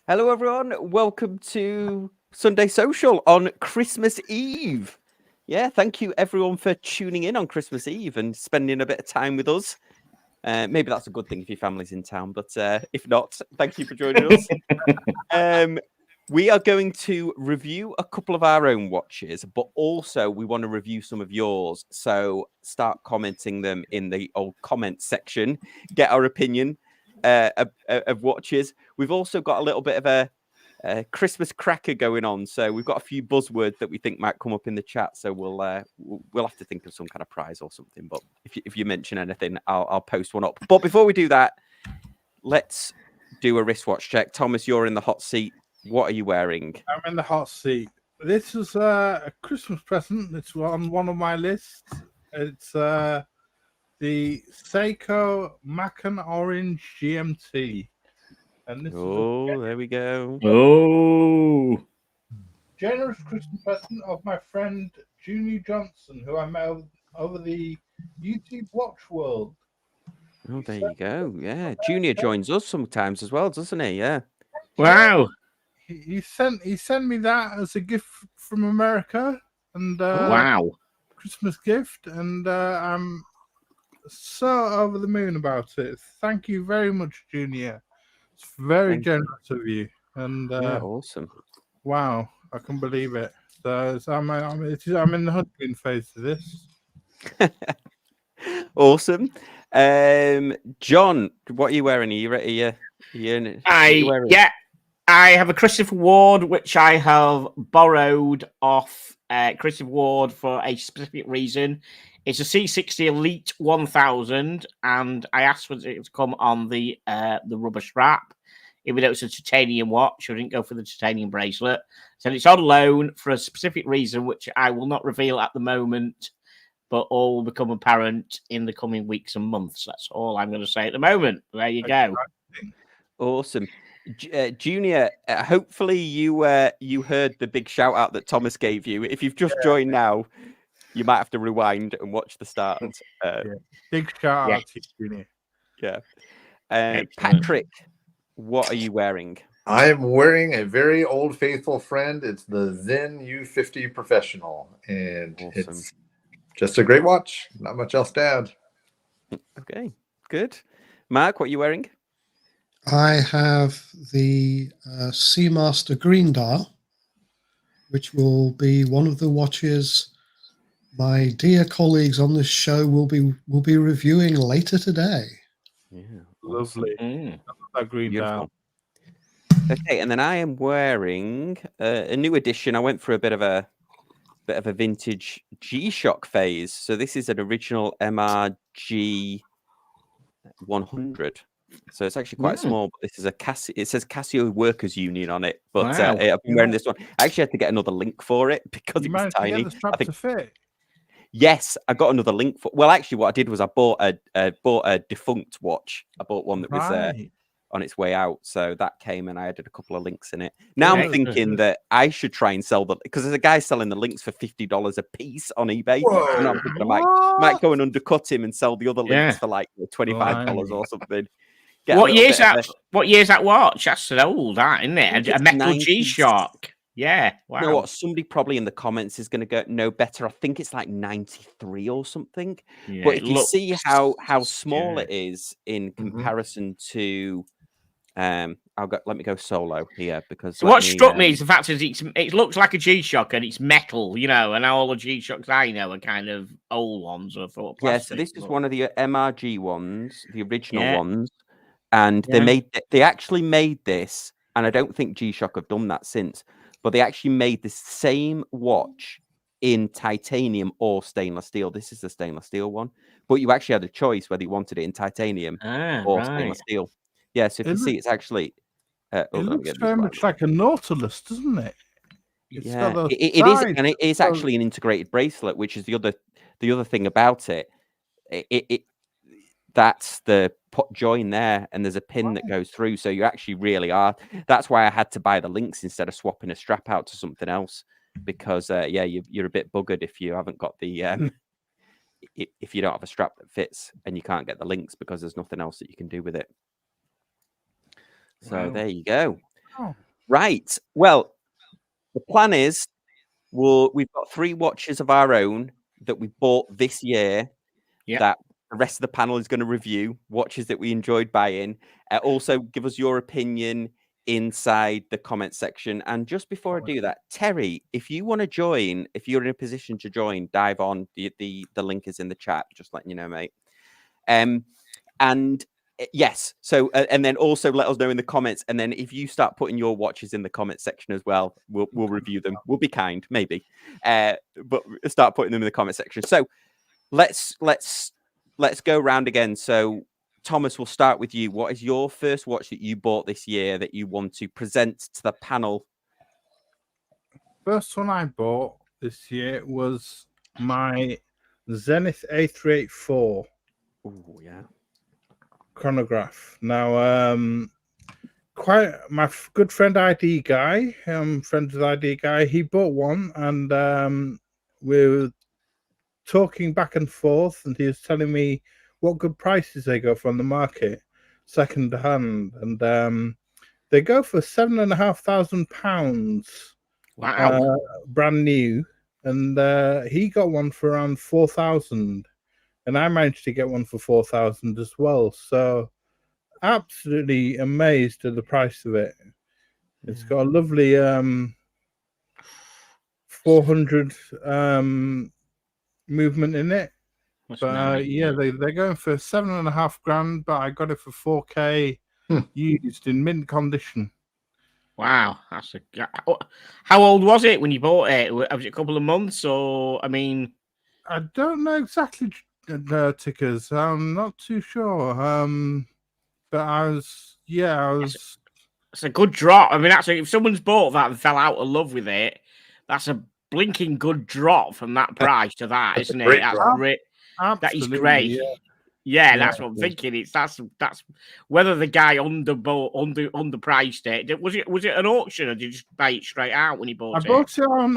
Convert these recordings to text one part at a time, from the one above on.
Hello, everyone. Welcome to Sunday Social on Christmas Eve. Yeah, thank you, everyone, for tuning in on Christmas Eve and spending a bit of time with us. Maybe that's a good thing if your family's in town, but if not, thank you for joining us. We are going to review a couple of our own watches, but also we want to review some of yours. So start commenting them in the old comment section, get our opinion of watches. We've also got a little bit of a Christmas cracker going on, so we've got a few buzzwords that we think might come up in the chat. So we'll have to think of some kind of prize or something. But if you mention anything, I'll post one up. But before we do that, let's do a wristwatch check. Thomas, you're in the hot seat. What are you wearing? I'm in the hot seat. This is a Christmas present. It's on one of my lists. It's the Seiko Macan Orange GMT. And this there we go. Oh, generous Christmas present of my friend Junior Johnson, who I met over the YouTube Watch World. Oh, there you go. Yeah, Junior joins us sometimes as well, doesn't he? Yeah. wow. He sent me that as a gift from America, and Wow. Christmas gift, and I'm so over the moon about it. Thank you very much, Junior. It's very generous of you, and Yeah, awesome. wow, I can believe it. So I'm in the honeymoon phase of this. Awesome. John, what are you wearing? Are you I have a Christopher Ward, which I have borrowed off Christopher Ward for a specific reason. It's a C60 Elite 1000, and I asked for it to come on the rubber strap. Even though it's a titanium watch, I didn't go for the titanium bracelet. So it's on loan for a specific reason, which I will not reveal at the moment, but all will become apparent in the coming weeks and months. That's all I'm going to say at the moment. There you go. Awesome. Junior, hopefully you heard the big shout out that Thomas gave you. If you've just joined now, you might have to rewind and watch the start. Big shout out to you, Junior. Yeah. Patrick, what are you wearing? I am wearing a very old faithful friend. It's the Zen U50 Professional, and It's just a great watch. Not much else to add. Okay, good. Mark, what are you wearing? I have the Seamaster Green Dial, which will be one of the watches my dear colleagues on this show will be reviewing later today. Yeah, lovely. That Green Dial. Okay, and then I am wearing a new edition. I went for a bit of a vintage G-Shock phase. So this is an original MRG 100. So it's actually quite small, but this is it says Casio Workers Union on it. But I've been wearing this one. I actually had to get another link for it because it was tiny. To fit. Yes, I got another link for. Well, actually, what I did was I bought a defunct watch. I bought one that was on its way out, so that came and I added a couple of links in it. Now I'm thinking that I should try and sell because there's a guy selling the links for $50 a piece on eBay. And I'm thinking I might go and undercut him and sell the other links for like $25 or something. What year's that? What year's that watch? That's old, that isn't it? A metal G-Shock. Yeah. Wow. You know what? Somebody probably in the comments is going to know better. I think it's like 93 or something. Yeah, but if you see how small it is in comparison to, let me go solo here because what struck me is the fact is it looks like a G-Shock and it's metal, and all the G-Shocks I know are kind of old ones. I thought. Plastic, so this is one of the MRG ones, the original ones, and they actually made this, and I don't think G-Shock have done that since. But they actually made the same watch in titanium or stainless steel. This is the stainless steel one. But you actually had a choice whether you wanted it in titanium or stainless steel. Yeah, so if you see, it's actually... it looks very much like a Nautilus, doesn't it? It is, and it is actually an integrated bracelet, which is the other thing about it. That's the join there, and there's a pin that goes through, so you actually really are. That's why I had to buy the links instead of swapping a strap out to something else, because you're a bit buggered if you haven't got the if you don't have a strap that fits and you can't get the links because there's nothing else that you can do with it. So there you go. Oh. Right. Well, the plan is we've got 3 watches of our own that we bought this year. Yep. That the rest of the panel is going to review watches that we enjoyed buying. Also, give us your opinion inside the comment section. And just before I do that, Terry, if you want to join, if you're in a position to join, dive on. The link is in the chat. Just letting you know, mate. And yes, so and then also let us know in the comments. And then if you start putting your watches in the comment section as well, we'll review them. We'll be kind, maybe, but start putting them in the comment section. So let's go round again. So Thomas, we'll start with you. What is your first watch that you bought this year that you want to present to the panel? First one I bought this year was my Zenith A384 Oh yeah, chronograph. Now, quite my good friend ID guy, friends with ID guy, he bought one, and we were talking back and forth, and he was telling me what good prices they go for on the market, second hand, and they go for £7,500. Wow. Brand new, and he got one for around 4,000, and I managed to get one for 4,000 as well. So absolutely amazed at the price of it. It's got a lovely 400 movement in it. That's But nice, yeah, they're going for $7,500, but I got it for 4K used in mint condition. Wow, that's a. How old was it when you bought it? Was it a couple of months, or I mean? I don't know exactly, Tickers. I'm not too sure. But I was. It's a good drop. I mean, actually, if someone's bought that and fell out of love with it, that's a blinking good drop from that price to that, That's a isn't it? great That's drop. great. That is Absolutely, great. yeah. Yeah, Yeah, that's what I'm it is. thinking. That's whether the guy underpriced it. Was it an auction, or did you just buy it straight out when he I bought it? bought it on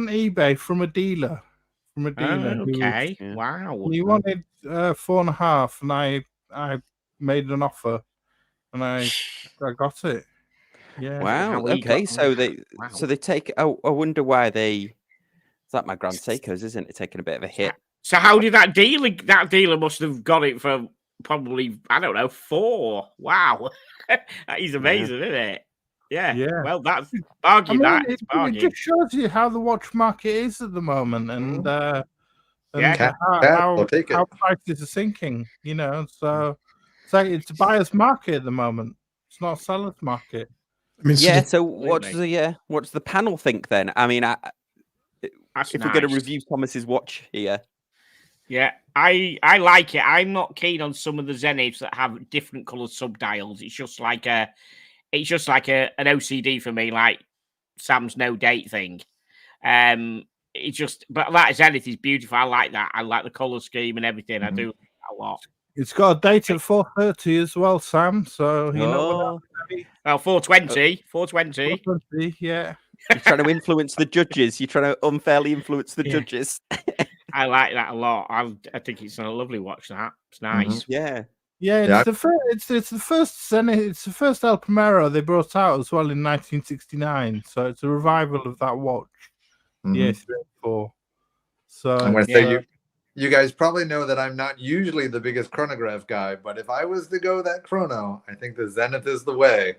eBay from a dealer. Oh, okay. Yeah. Wow. He wanted 4.5, and I made an offer, and I got it. Yeah. Wow. How he Okay, got- so they Wow. take. I wonder why they. It's like my Grand Seikos, isn't it? Taking a bit of a hit. So how did that dealer? That dealer must have got it for probably, I don't know, 4. Wow, that is amazing, isn't it? Yeah. Yeah. Well, that's I bargain. mean, That's it bargain. just shows you how the watch market is at the moment, and Yeah. Cat, how I'll take it. how prices are sinking. So it's a buyer's market at the moment. It's not a seller's market. I mean, Yeah. sort of, So what does the panel think then? I mean, That's if we're going to nice. review Thomas's watch here, Yeah, I like it. I'm not keen on some of the Zeniths that have different coloured subdials. It's just like an OCD for me, like Sam's no date thing. It's just, but that Zenith is beautiful. I like that. I like the colour scheme and everything. I do like that a lot. It's got a date at 4:30 as well, Sam. So you know Well, 420, 420. 4:20, yeah. you're trying to influence the judges. You're trying to unfairly influence the Yeah. judges. I like that a lot. I think it's a lovely watch. That it's nice. Yeah. Yeah, Yeah. it's the first Zenith. It's the first El Primero they brought out as well in 1969. So it's a revival of that watch, Mhm. the A384. So I'm going to it's, say you guys probably know that I'm not usually the biggest chronograph guy, but if I was to go that chrono, I think the Zenith is the way.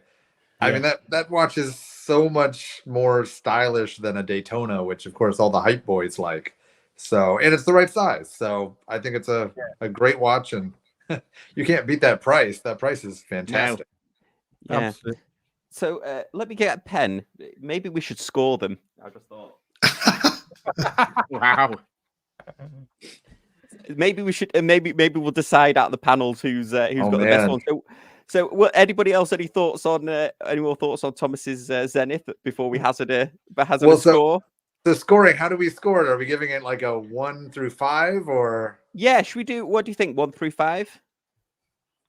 I Yeah. mean, that watch is so much more stylish than a Daytona, which of course all the hype boys like. So, and it's the right size. So I think it's a great watch, and you can't beat that price. That price is fantastic. Yeah. absolutely. So let me get a pen. Maybe we should score them. I just thought. Wow. Maybe we should. Maybe we'll decide out of the panels who's got the best man. one. So, anybody else any thoughts on any more thoughts on Thomas's Zenith before we hazard a score? The scoring, how do we score it? Are we giving it like a 1 through 5 or? Yeah, should we do? What do you think? 1 through 5?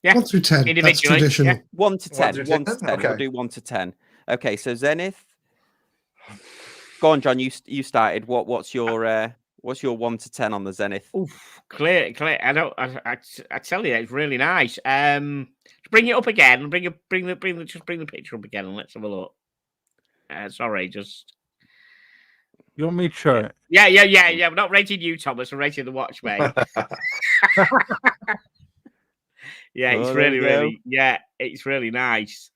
Yeah. 1 through 10. That's Individually, traditional. yeah. 1 to 10. 1 1 through to 10? 10. We'll Okay. do 1 to 10. Okay, so Zenith. Go on, John. You started. What's your 1 to 10 on the Zenith? Oof, clear. I tell you, it's really nice. Bring it up again. Bring the picture up again, and let's have a look. Sorry, just You want me to show it? yeah. We're not rating you, Thomas. We're rating the watch, mate. Yeah, it's Oh, there we go. really, yeah, it's really nice.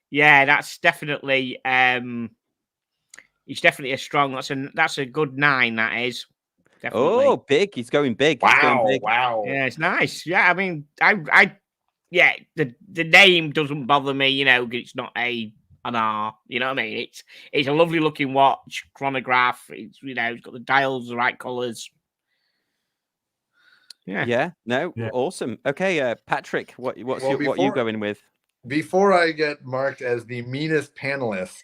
Yeah, that's definitely, it's definitely a strong. That's a good 9. That is definitely. Oh, big. He's going big. He's going big. Wow. Yeah, it's nice. Yeah, I mean, yeah, the name doesn't bother me. You know, it's not an R. You know what I mean? It's a lovely looking watch, chronograph. It's it's got the dials, the right colors. Yeah. Yeah. No. Yeah. Awesome. Okay, Patrick, what are you before- going with? Before I get marked as the meanest panelist,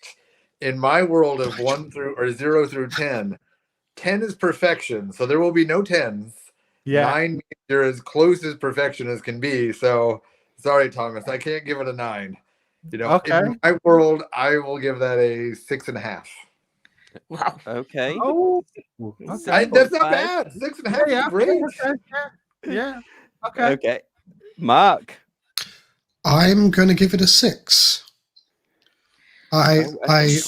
in my world of 0 through 10, 10 is perfection. So there will be no 10s. Yeah. 9 means you're as close as perfection as can be. So sorry, Thomas, I can't give it a 9. Okay. In my world, I will give that a 6.5. Wow. Okay. Oh, okay. That's not 6.5. bad. 6.5 is great. Yeah. Okay. Okay. Mark. I'm going to give it a 6. I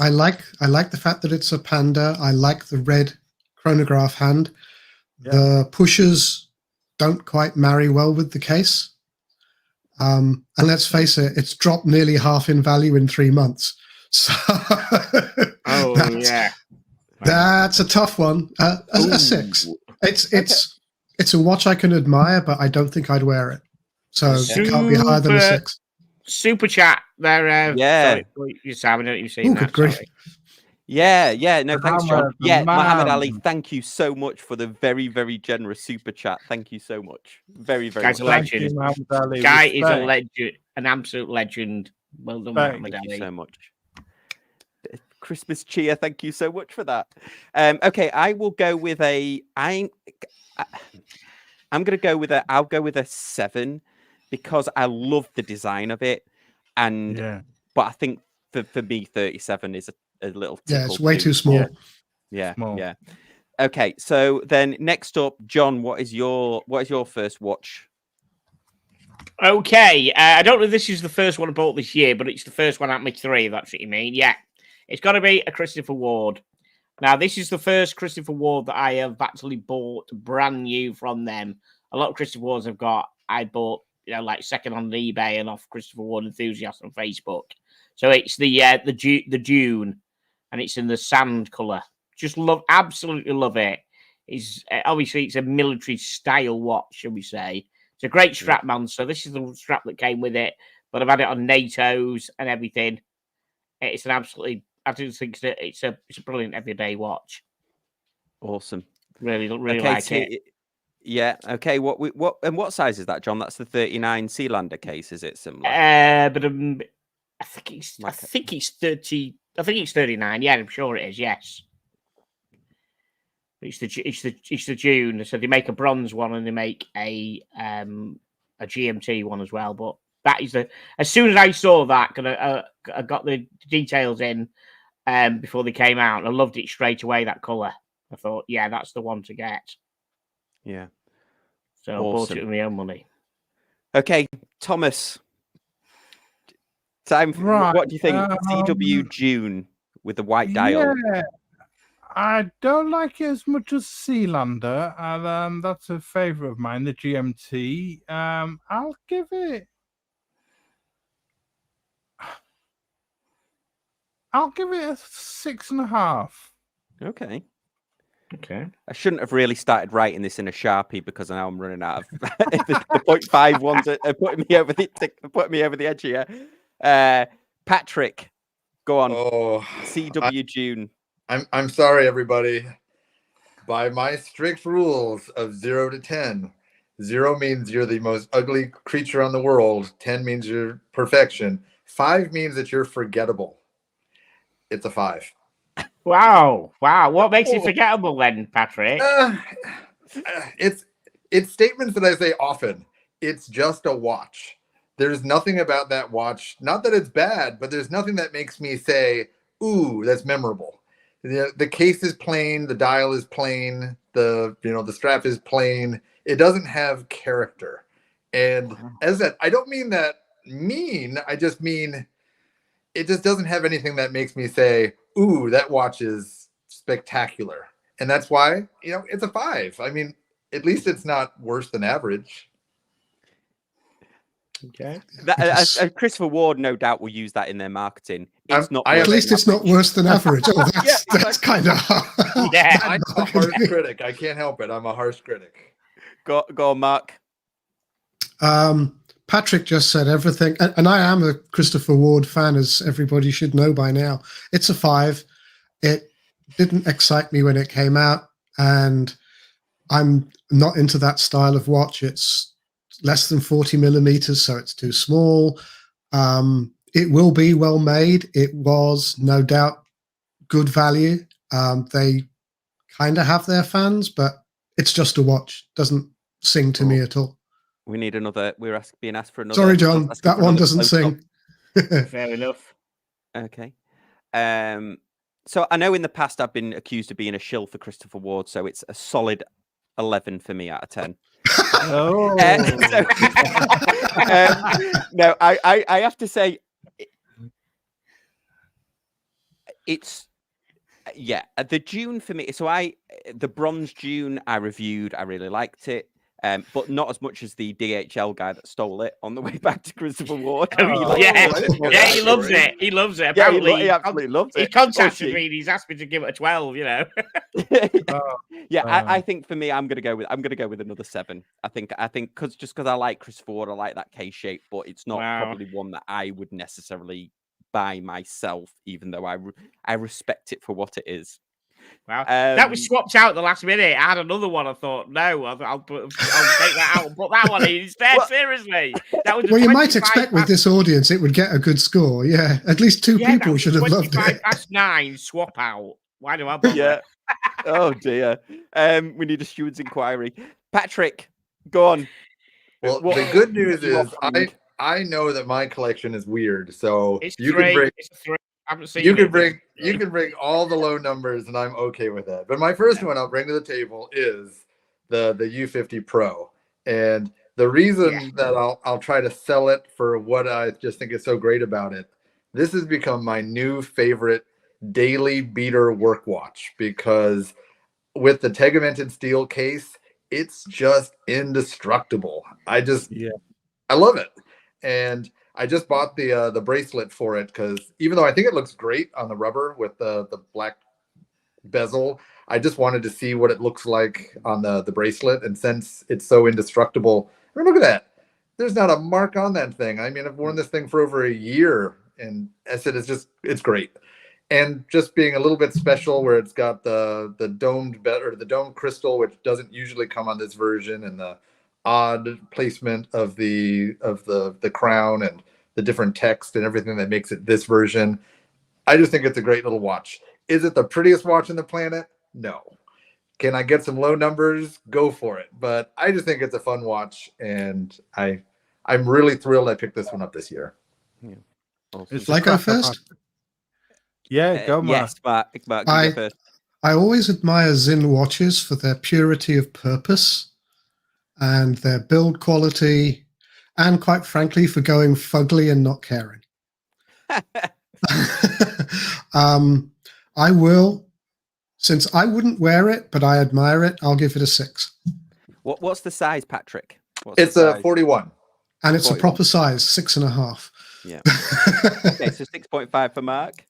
like the fact that it's a panda. I like the red chronograph hand. Yeah. The pushers don't quite marry well with the case. And let's face it, it's dropped nearly half in value in 3 months. So Oh that's a tough one. A 6. It's a watch I can admire, but I don't think I'd wear it. So it can't be higher than a 6. Super chat there. Yeah. Sorry, you Sam, I don't know you've seen Ooh, that. good grief. Sorry. Yeah. No, thanks, John. Muhammad, Muhammad man. Ali, thank you so much for the very, very generous super chat. Thank you so much. Very, very Guy's much. a Thank you, legend. Muhammad Ali. Guy is a Respect. legend, an absolute legend. Well done, Thank Muhammad Thank you Ali. so much. Christmas cheer. Thank you so much for that. Okay, I will go with I'm going to go with I'll go with a 7 because I love the design of it, and Yeah. but I think for me 37 is a little Yeah, tickle it's way too small. Yeah. Yeah, Small. yeah. Okay, so then next up, John, what is your first watch? Okay, I don't know if this is the first one I bought this year, but it's the first one at my 3, if that's what you mean. Yeah, it's got to be a Christopher Ward. Now, this is the first Christopher Ward that I have actually bought brand new from them. A lot of Christopher Wards I've got, I bought, like second on eBay and off Christopher Ward Enthusiast on Facebook. So it's the Dune, and it's in the sand color. Just absolutely love it. It's obviously it's a military style watch, shall we say? It's a great strap, man. So this is the strap that came with it, but I've had it on NATO's and everything. It's an absolutely, I just think it's a brilliant everyday watch. Awesome. Really Okay, like so it. Yeah. Okay. What size is that, John? That's the 39 Sealander case. Is it similar? But I think it's 30. I think it's 39. Yeah, I'm sure it is. Yes. It's the June. So they make a bronze one and they make a GMT one as well. But that is as soon as I saw that, I got the details in before they came out. I loved it straight away. That color. I thought, yeah, that's the one to get. Yeah. So I bought it with my own money. Okay, Thomas. Time. Right, What do you think? CW June with the white dial. Yeah. I don't like it as much as Sealander, and that's a favourite of mine, the GMT. I'll give it a 6.5. Okay. Okay. I shouldn't have really started writing this in a Sharpie because now I'm running out of the 0.5 ones are putting me over the edge here. Patrick, go on. Oh, CW June. I'm sorry, everybody. By my strict rules of 0 to 10, 0 means you're the most ugly creature on the world. 10 means you're perfection. 5 means that you're forgettable. It's a 5. Wow. What makes it forgettable then, Patrick? It's statements that I say often. It's just a watch. There's nothing about that watch. Not that it's bad, but there's nothing that makes me say, "Ooh, that's memorable." The case is plain. The dial is plain. The strap is plain. It doesn't have character. And as that, I don't mean that mean. I just mean it just doesn't have anything that makes me say, "Ooh, that watch is spectacular." And that's why, it's a 5. I mean, at least it's not worse than average. Okay. Christopher Ward, no doubt, will use that in their marketing. I'm- It's not. I am- At least it's not worse than average. Oh, that's kind of Yeah. I'm a harsh critic. I can't help it. I'm a harsh critic. Go on, Mark. Patrick just said everything, and I am a Christopher Ward fan, as everybody should know by now. It's a 5. It didn't excite me when it came out, and I'm not into that style of watch. It's less than 40 millimeters, so it's too small. It will be well made. It was no doubt good value. They kind of have their fans, but it's just a watch. Doesn't sing to me at all. We need another. We're being asked for another. Sorry, John, asking that for one another doesn't close-up. sing. Fair enough. Okay. So I know in the past I've been accused of being a shill for Christopher Ward, so it's a solid 11 for me out of 10. Oh, No, I have to say, it's the June for me. So the bronze June I reviewed, I really liked it. But not as much as the DHL guy that stole it on the way back to Christopher Ward. Yeah, he loves it. He loves it. Yeah, Apparently, he absolutely loves it. he contacted Or me and he's asked me to give it a 12. Yeah, I think for me, I'm gonna go with another 7. I think because I like Christopher Ward, I like that K shape, but it's not Wow. probably one that I would necessarily buy myself, even though I respect it for what it is. Wow, that was Um, swapped out at the last minute. I had another one. I thought, no, I'll take that out and put that one in instead. Well- Seriously, that was a Well, you might 25 expect with past- this audience it would get a good score. Yeah, at least 2 Yeah, that people was should have loved 25 it. past 9 swap out. Why do I bother? Yeah. Oh dear. We need a steward's inquiry. Patrick, go on. Well, What- the good news what do you is want? I know that my collection is weird, so It's you 3. can bring It's a 3. I haven't seen you it. can bring all the low numbers, and I'm okay with that. But my first one I'll bring to the table is the U50 Pro, and the reason that I'll try to sell it for what I just think is so great about it. This has become my new favorite daily beater work watch because with the tegmented steel case, it's just indestructible. I love it, and I just bought the bracelet for it because even though I think it looks great on the rubber with the black bezel, I just wanted to see what it looks like on the bracelet. And since it's so indestructible, I mean, look at that. There's not a mark on that thing. I mean, I've worn this thing for over a year, and I said it's great. And just being a little bit special, where it's got the domed the dome crystal, which doesn't usually come on this version, and the odd placement of the crown and the different text and everything that makes it this version. I just think it's a great little watch. Is it the prettiest watch on the planet? No. Can I get some low numbers? Go for it. But I just think it's a fun watch, and I'm really thrilled I picked this one up this year. Awesome. It's a Like go cracker first? pack. Yeah, go, Mark. Yes, Mark, you go I- first. I always admire Zinn watches for their purity of purpose and their build quality, and quite frankly, for going fugly and not caring. I will, since I wouldn't wear it, but I admire it, I'll give it a 6. What's the size, Patrick? What's It's the a size? 41. And it's a 41. proper size, 6.5. Yeah. Okay, so 6.5 for Mark.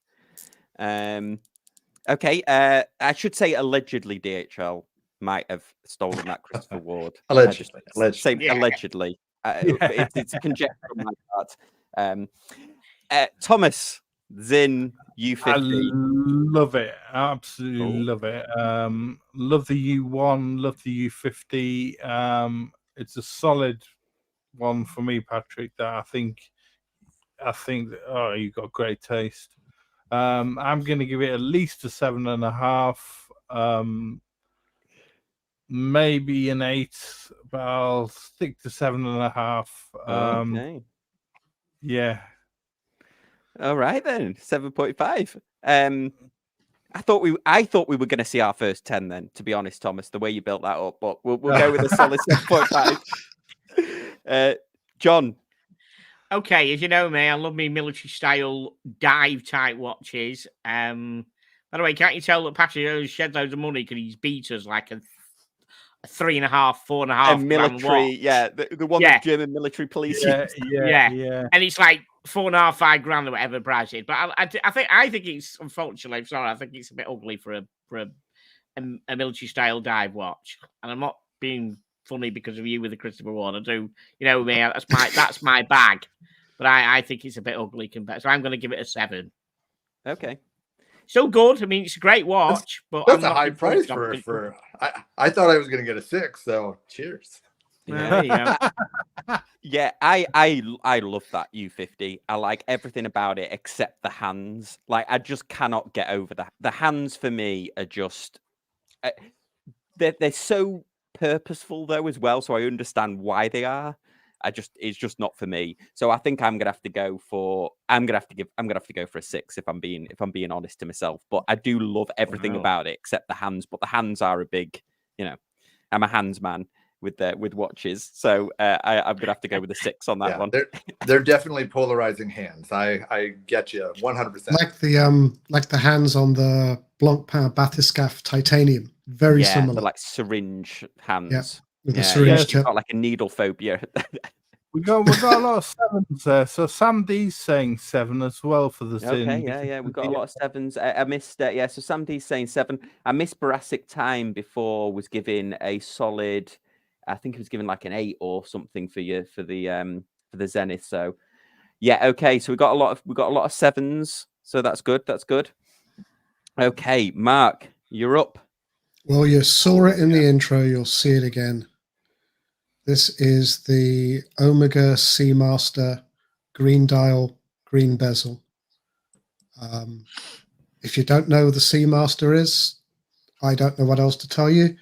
Okay, I should say allegedly DHL might have stolen that Christopher Ward. Allegedly. Say Yeah. allegedly. It's a conjecture on my part. Thomas, Zinn, I U50. love it. Absolutely Cool. love it. Love the U1, love the U50. It's a solid one for me, Patrick, that I think that, oh, you got great taste. I'm going to give it at least a 7.5. Maybe an 8, but I'll stick to 7.5. Okay. Yeah. All right then, 7.5. I thought we were going to see our first 10 then, to be honest, Thomas, the way you built that up, but we'll go with a solid 7.5. John. Okay, as you know me, I love me military style dive type watches. By the way, can't you tell that Patrick shed loads of money because he's beat us like a 3.5, 4.5 grand watch? military, yeah, the one Yeah. that German military police use. Yeah. And it's like 4.5, 5 grand or whatever the price is. But I think it's, unfortunately, I'm sorry, I think it's a bit ugly for a military style dive watch. And I'm not being funny because of you with the Christopher Ward. I do, you know me, that's my bag. But I think it's a bit ugly compared. So I'm going to give it a 7. Okay. Still good. I mean, it's a great watch, but That's I'm a not high price impressed. for. I thought I was going to get a 6. So cheers. Yeah, there you go. Yeah, I love that U50. I like everything about it except the hands. Like, I just cannot get over that. The hands for me are just they're so purposeful though as well. So I understand why they are. It's just not for me. So I think I'm gonna have to go for a 6 if I'm being honest to myself. But I do love everything Wow. about it except the hands. But the hands are a big, I'm a hands man with watches. So I'm gonna have to go with a 6 on that one. They're definitely polarizing hands. I get you 100%. Like the hands on the Blancpain Bathyscaphe titanium, very similar. They're like syringe hands. With the syringe You've tip. got like a needle phobia. We got a lot of 7s there. So Sam D's saying 7 as well for the Okay, Zin. yeah, we've got a lot of 7s. I missed, so Sam D's saying 7. I missed Boracic Time before was giving a solid, I think he was giving like an 8 or something for the Zenith. So yeah, okay. So we got a lot of 7s. So that's good. That's good. Okay, Mark, you're up. Well, you saw it in the intro. You'll see it again. This is the Omega Seamaster green dial, green bezel. If you don't know who the Seamaster is, I don't know what else to tell you.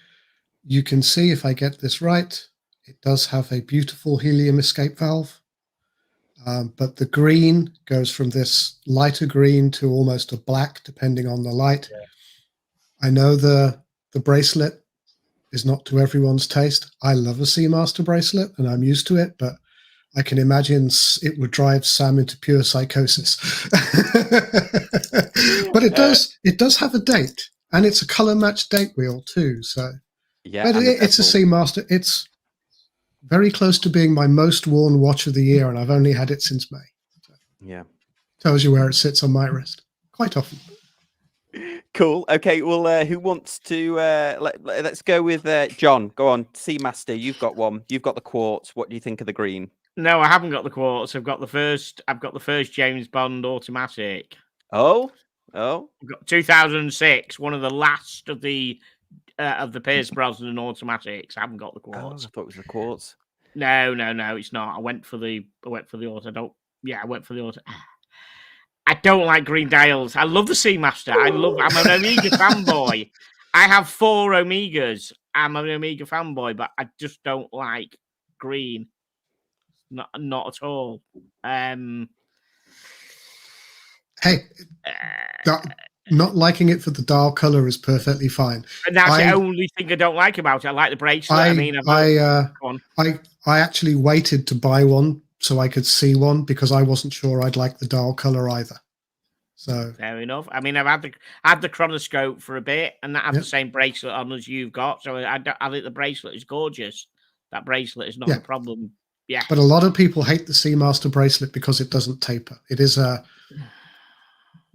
You can see, if I get this right, it does have a beautiful helium escape valve. But the green goes from this lighter green to almost a black, depending on the light. Yeah. I know the bracelet is not to everyone's taste. I love a Seamaster bracelet and I'm used to it, but I can imagine it would drive Sam into pure psychosis. But it does have a date, and it's a color matched date wheel too. So yeah, but it's a Seamaster. It's very close to being my most worn watch of the year, and I've only had it since May. So yeah, tells you where it sits on my wrist quite often. Cool. Okay. Well, who wants to? Let's go with John. Go on, Seamaster. You've got one. You've got the quartz. What do you think of the green? No, I haven't got the quartz. I've got the first James Bond automatic. Oh. I've got 2006, one of the last of the Pierce Brosnan automatics. I haven't got the quartz. I thought it was the quartz. No, it's not. I went for the auto. I went for the auto. I don't like green dials. I love the Seamaster. I'm an Omega fanboy. I have 4 Omegas. I'm an Omega fanboy, but I just don't like green. Not at all. Hey, not liking it for the dial color is perfectly fine. And that's the only thing I don't like about it. I like the bracelet. I actually waited to buy one so I could see one because I wasn't sure I'd like the dial color either. So fair enough. I mean, I've had the chronoscope for a bit, and that has the same bracelet on as you've got. So I think the bracelet is gorgeous. That bracelet is not a problem. Yeah, but a lot of people hate the Seamaster bracelet because it doesn't taper. It is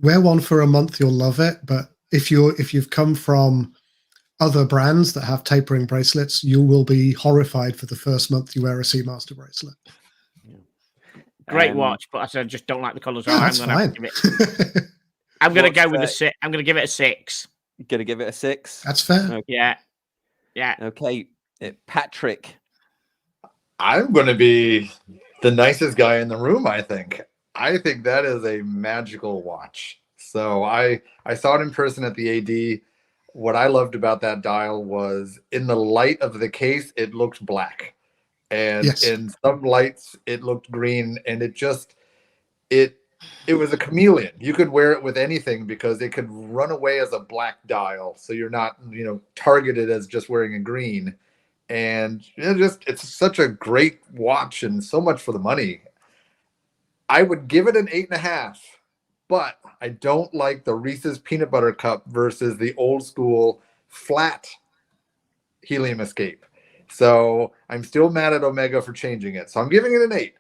wear one for a month, you'll love it. But if you've come from other brands that have tapering bracelets, you will be horrified for the first month you wear a Seamaster bracelet. Great watch, but I just don't like the colours. That's fine. I'm going to go with a 6. I'm going to give it a 6. Going to give it a 6? That's fair. Okay. Yeah. Okay, Patrick. I'm going to be the nicest guy in the room, I think. I think that is a magical watch. So I saw it in person at the AD. What I loved about that dial was in the light of the case, it looked black. And in some lights, it looked green. And it was a chameleon. You could wear it with anything because it could run away as a black dial. So you're not, targeted as just wearing a green. And it's such a great watch and so much for the money. I would give it an 8.5, but I don't like the Reese's Peanut Butter Cup versus the old school flat helium escape. So I'm still mad at Omega for changing it. So I'm giving it an 8.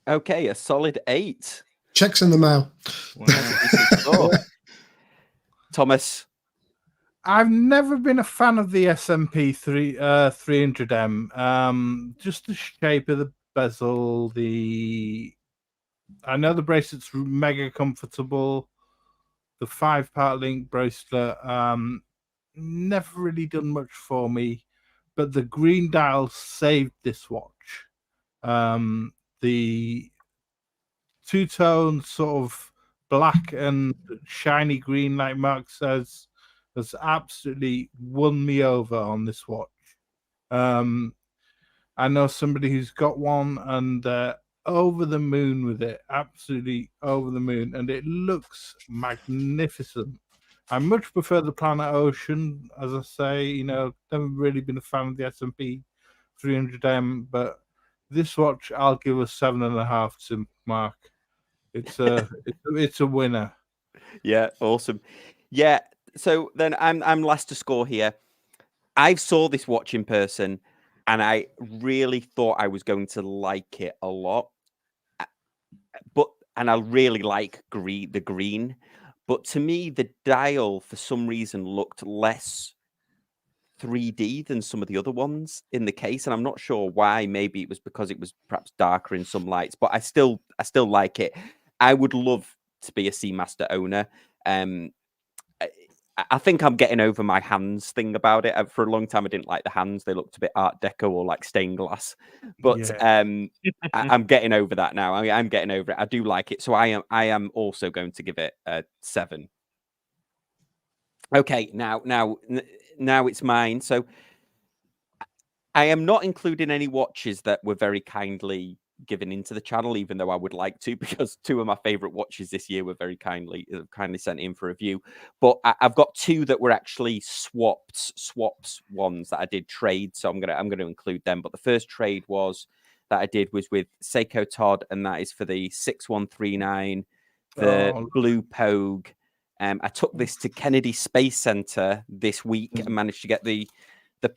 Okay, a solid 8. Checks in the mail. Oh. Thomas. I've never been a fan of the SMP 300M. Just the shape of the bezel, I know the bracelet's mega comfortable. The 5-part link bracelet, never really done much for me, but the green dial saved this watch. The two-tone sort of black and shiny green, like Mark says, has absolutely won me over on this watch. I know somebody who's got one and over the moon with it, absolutely over the moon, and it looks magnificent. I much prefer the Planet Ocean, as I say. Never really been a fan of the SMP 300M, but this watch I'll give a 7.5 to Mark. It's a winner. Yeah, awesome. Yeah, so then I'm last to score here. I saw this watch in person, and I really thought I was going to like it a lot. And I really like the green. But to me, the dial, for some reason, looked less 3D than some of the other ones in the case. And I'm not sure why. Maybe it was because it was perhaps darker in some lights. But I still like it. I would love to be a Seamaster owner. I think I'm getting over my hands thing about it. For a long time, I didn't like the hands. They looked a bit Art Deco or like stained glass. But Yeah. I'm getting over that now. I'm getting over it. I do like it. So I am also going to give it a 7. Okay, now it's mine. So I am not including any watches that were very kindly given into the channel, even though I would like to, because 2 of my favorite watches this year were very kindly sent in for review. But I've got 2 that were actually swaps ones that I did trade, so I'm gonna include them. But the first trade was with Seiko Todd, and that is for the 6139, the blue Pogue. I took this to Kennedy Space Center this week and managed to get the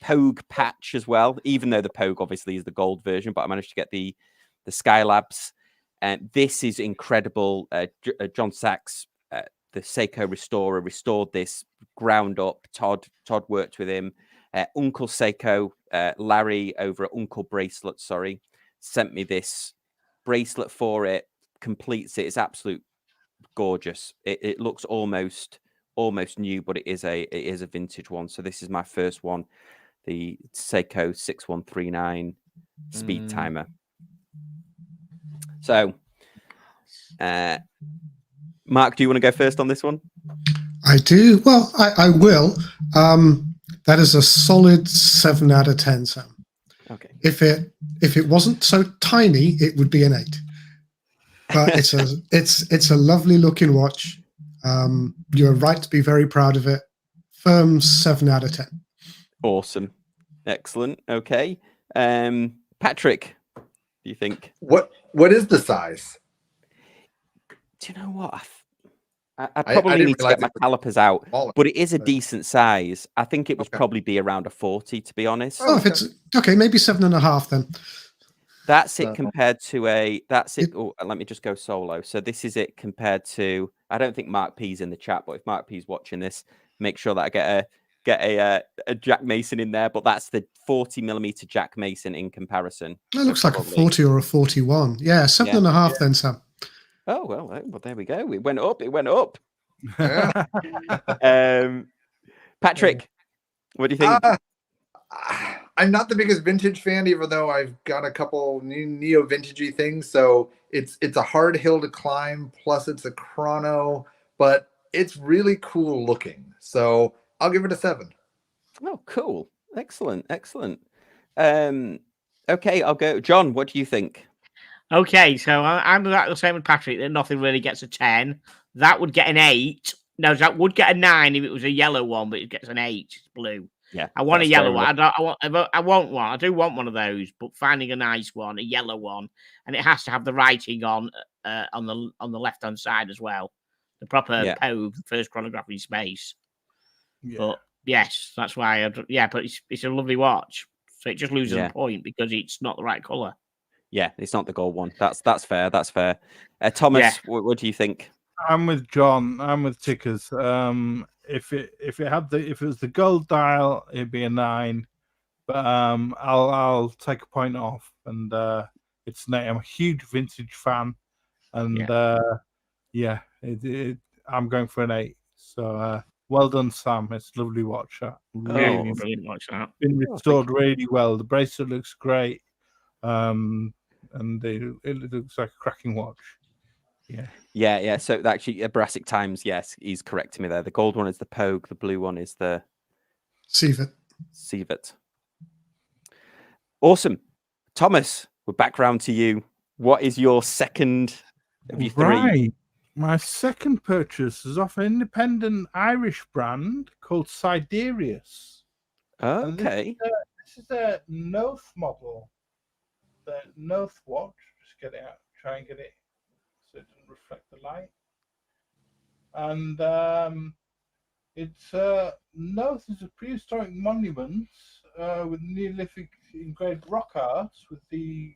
Pogue patch as well, even though the Pogue obviously is the gold version, but I managed to get the Skylabs. And this is incredible. John Sachs, the Seiko restorer, restored this ground up. Todd worked with him. Uncle Seiko, Larry over at Uncle Bracelet, sent me this bracelet for it. Completes it. It's absolute gorgeous. It looks almost new, but it is a vintage one. So this is my first one, the Seiko 6139 speed timer. So, Mark, do you want to go first on this one? I do. Well, I will. That is a solid 7 out of 10, Sam. Okay. If it wasn't so tiny, it would be an 8. But it's a lovely looking watch. You're right to be very proud of it. Firm 7 out of 10. Awesome. Excellent. Okay. Patrick, do you think? What is the size? Do you know what? I probably need to get my calipers out, but it is a decent size. I think it would probably be around a 40, to be honest. Oh, if it's okay, maybe 7.5 then. That's it compared to that's it. Oh, let me just go solo. So this is it compared to, I don't think Mark P's in the chat, but if Mark P's watching this, make sure that I get a Jack Mason in there. But that's the 40mm Jack Mason in comparison. It looks like a 40 or a 41. Yeah, 7.5 then, Sam. Oh, well, there we go. It went up. Patrick, what do you think? I'm not the biggest vintage fan, even though I've got a couple neo vintagey things. So it's a hard hill to climb. Plus, it's a chrono, but it's really cool looking. So I'll give it a 7. Oh, cool! Excellent. Okay, I'll go. John, what do you think? Okay, so I'm the same with Patrick. That nothing really gets a 10. That would get an 8. No, that would get a 9 if it was a yellow one, but it gets an 8. It's blue. Yeah, I want a that's yellow fair one. enough. I want one. I do want one of those, but finding a nice one, a yellow one, and it has to have the writing on the left hand side as well. The proper Yeah. Pogue, first chronograph in space. Yeah. But yes, that's why. But it's a lovely watch. So it just loses Yeah. a point because it's not the right color. Yeah, it's not the gold one. That's fair. That's fair. Thomas, Yeah. what do you think? I'm with John. I'm with Tickers. If it was the gold dial, it'd be a 9. But I'll take a point off, and it's I'm a huge vintage fan, and I'm going for an 8. So well done, Sam. It's a lovely watch. Really Brilliant watch that. been Oh, restored really well. The bracelet looks great, and it looks like a cracking watch. Yeah. So actually, Brassic Times, yes, he's correcting me there. The gold one is the Pogue. The blue one is the Sievert. Sievert. Awesome. Thomas, we're back round to you. What is your second of your 3? Right. My second purchase is off an independent Irish brand called Siderius. And Okay. This is a Noth model. The Noth watch. Just get it out. Try and get it so it doesn't reflect the light. And it's Noth is a prehistoric monument with Neolithic engraved rock art with the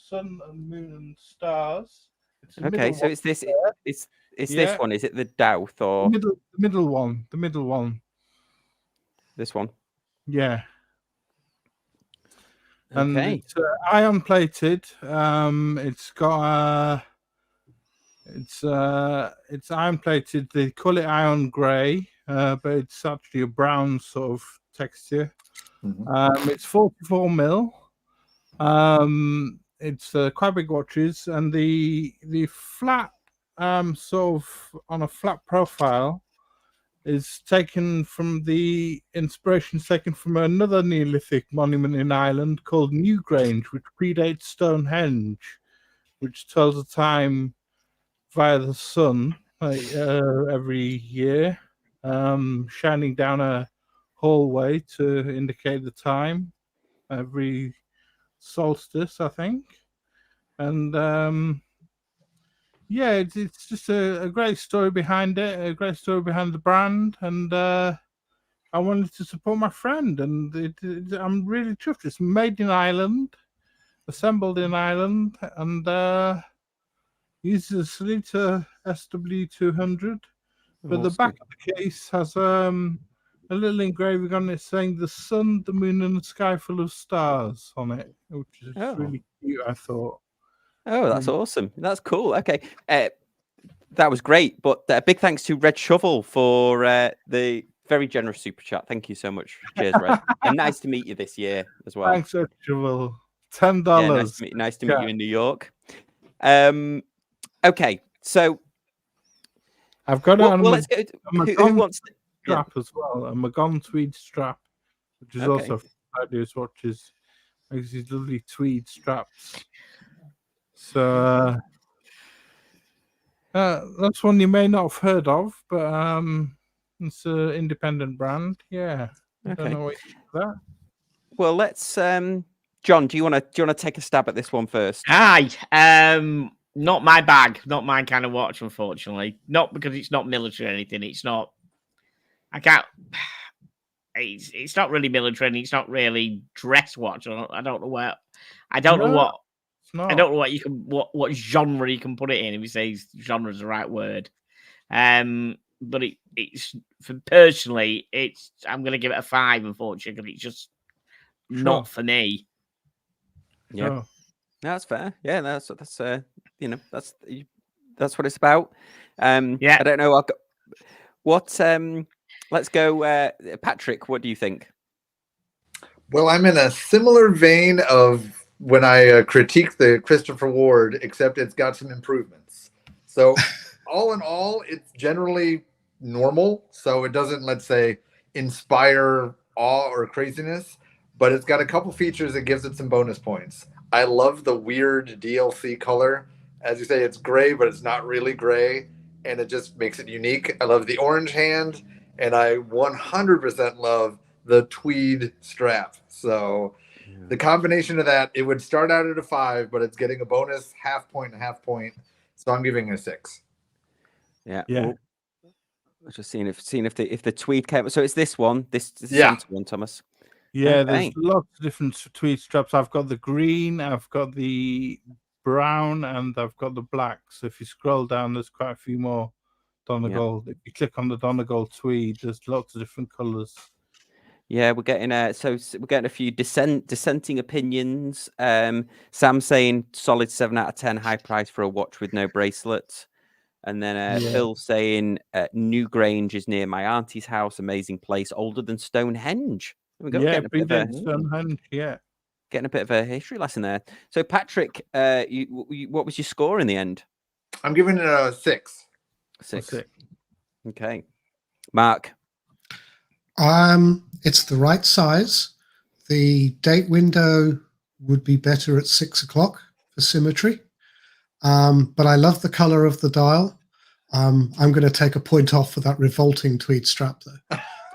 sun and moon and stars. It's the Okay, middle so one it's this. there. It's this Yeah. one. Is it the Douth or The middle one. The middle one. this one? Yeah. And Okay. it's iron plated. It's got it's iron plated. They call it iron grey, but it's actually a brown sort of texture. It's 44 mil. It's quite big watches, and the flat sort of on a flat profile is taken from the inspirations taken from another Neolithic monument in Ireland called Newgrange, which predates Stonehenge, which tells the time via the sun every year, shining down a hallway to indicate the time every solstice, I think. And it's just a great story behind it, a great story behind the brand, and I wanted to support my friend, and I'm really chuffed. It's made in Ireland, assembled in Ireland, and uses a Salita SW200. But the back of the case has a little engraving on it saying the sun, the moon, and the sky full of stars on it, which is really cute, I thought. Oh, that's awesome. That's cool. Okay. That was great. But big thanks to Red Shovel for the very generous super chat. Thank you so much. Cheers, Red. And nice to meet you this year as well. Thanks, Red Shovel. $10. Yeah, nice to meet you in New York. Okay, so I've got let's go. Who wants to, strap as well? A Magon tweed strap, which is also Siderius watches. Makes these lovely tweed straps. So that's one you may not have heard of, but it's an independent brand. Yeah, I don't know what you think of that. Well, let's. John, do you want to take a stab at this one first? Aye. Not my bag, not my kind of watch, unfortunately. Not because it's not military or anything. It's not. I can't. It's not really military, and it's not really dress watch. I don't know where. I don't know what. I don't know what you can. What genre you can put it in. If you say genre is the right word. But it's for personally, I'm going to give it a 5. Unfortunately, it's just not for me. Yeah. No, that's fair. Yeah, that's that's what it's about. I don't know. Let's go, Patrick. What do you think? Well, I'm in a similar vein of when I critique the Christopher Ward, except it's got some improvements. So, all in all, it's generally normal. So it doesn't, let's say, inspire awe or craziness, but it's got a couple features that gives it some bonus points. I love the weird DLC color. As you say, it's gray, but it's not really gray, and it just makes it unique. I love the orange hand, and I 100% love the tweed strap. So the combination of that, it would start out at a 5, but it's getting a bonus half point and half point. So I'm giving it a 6. Yeah. Yeah. Well, I was just seeing if the tweed came. So it's this one, this Yeah. center one, Thomas. Yeah, Okay. there's lots of different tweed straps. I've got the green, I've got the brown, and I've got the black. So if you scroll down, there's quite a few more Donegal. If you click on the Donegal tweed, there's lots of different colours. Yeah, we're getting we're getting a few dissenting opinions. Sam saying solid 7 out of 10, high price for a watch with no bracelet. And then Yeah. Phil saying New Grange is near my auntie's house, amazing place, older than Stonehenge. There we go. Yeah, Getting a bit of a, Stonehenge, yeah. getting a bit of a history lesson there. So Patrick, what was your score in the end? I'm giving it a 6. 6. That's it. Okay. Mark. It's the right size. The date window would be better at 6 o'clock for symmetry. But I love the color of the dial. I'm going to take a point off for that revolting tweed strap, though.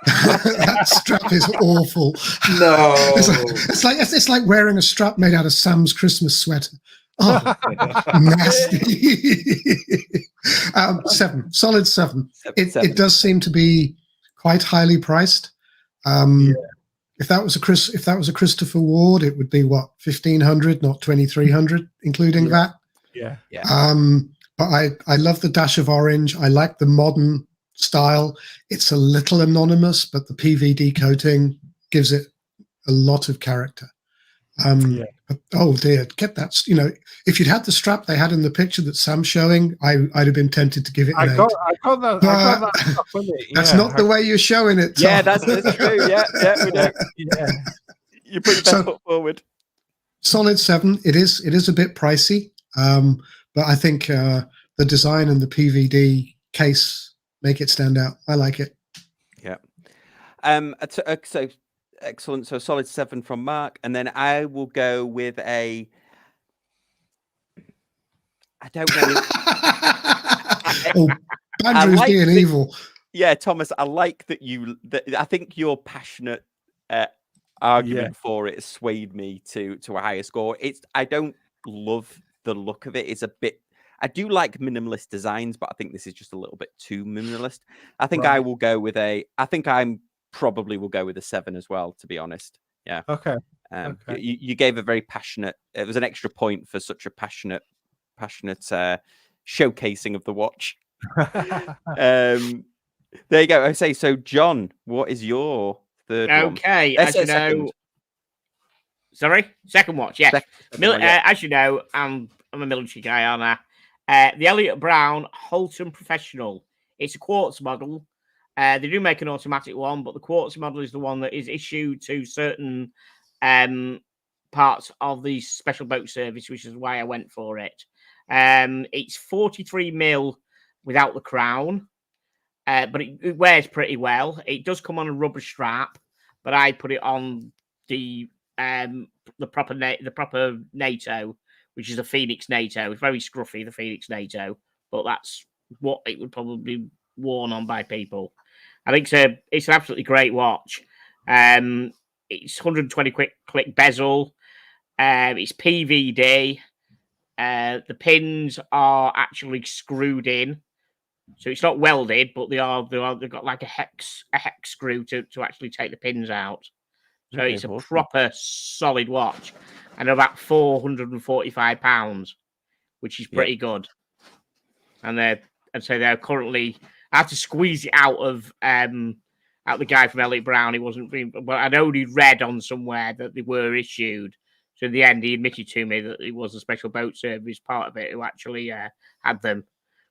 That strap is awful. No. It's like wearing a strap made out of Sam's Christmas sweater. Oh, nasty. 7, solid 7. It does seem to be quite highly priced. If that was a Christopher Ward, it would be what, 1,500, not 2,300, including that. Yeah. But I love the dash of orange. I like the modern style. It's a little anonymous, but the PVD coating gives it a lot of character. But, oh dear, get that. If you'd had the strap they had in the picture that Sam's showing, I'd have been tempted to give it an 8. I got that stuff with it. That's not the way you're showing it, Tom. Yeah, that's true. Yeah, we know. Yeah. You put your best foot forward. Solid 7. It is a bit pricey, but I think the design and the PVD case make it stand out. I like it. Yeah. So excellent. So solid 7 from Mark, and then I will go with a. I don't know. Andrew's being evil. Yeah, Thomas. I like that I think your passionate argument for it has swayed me to a higher score. I don't love the look of it. It's a bit. I do like minimalist designs, but I think this is just a little bit too minimalist. I think I will go with a. I think probably will go with a 7 as well, to be honest. Yeah. Okay. You gave a very passionate. It was an extra point for such a passionate showcasing of the watch. There you go. I say so. John, what is your third one? Okay, as you know. Sorry, second watch. Yes, as you know, I'm a military guy, aren't I? The Elliott Brown Holton Professional. It's a quartz model. They do make an automatic one, but the quartz model is the one that is issued to certain parts of the special boat service, which is why I went for it. It's 43 mil without the crown, but it wears pretty well. It does come on a rubber strap, but I put it on the proper NATO, which is a Phoenix NATO. It's very scruffy, the Phoenix NATO, but that's what it would probably be worn on by people. I think it's an absolutely great watch. It's 120 click bezel. It's PVD. The pins are actually screwed in, so it's not welded, but they've got like a hex screw to actually take the pins out. So it's a proper solid watch, and about £445, which is pretty good. And they're currently. I had to squeeze it out of the guy from Elliott Brown. He wasn't being, but I'd only read on somewhere that they were issued. So in the end, he admitted to me that it was a special boat service part of it who actually had them.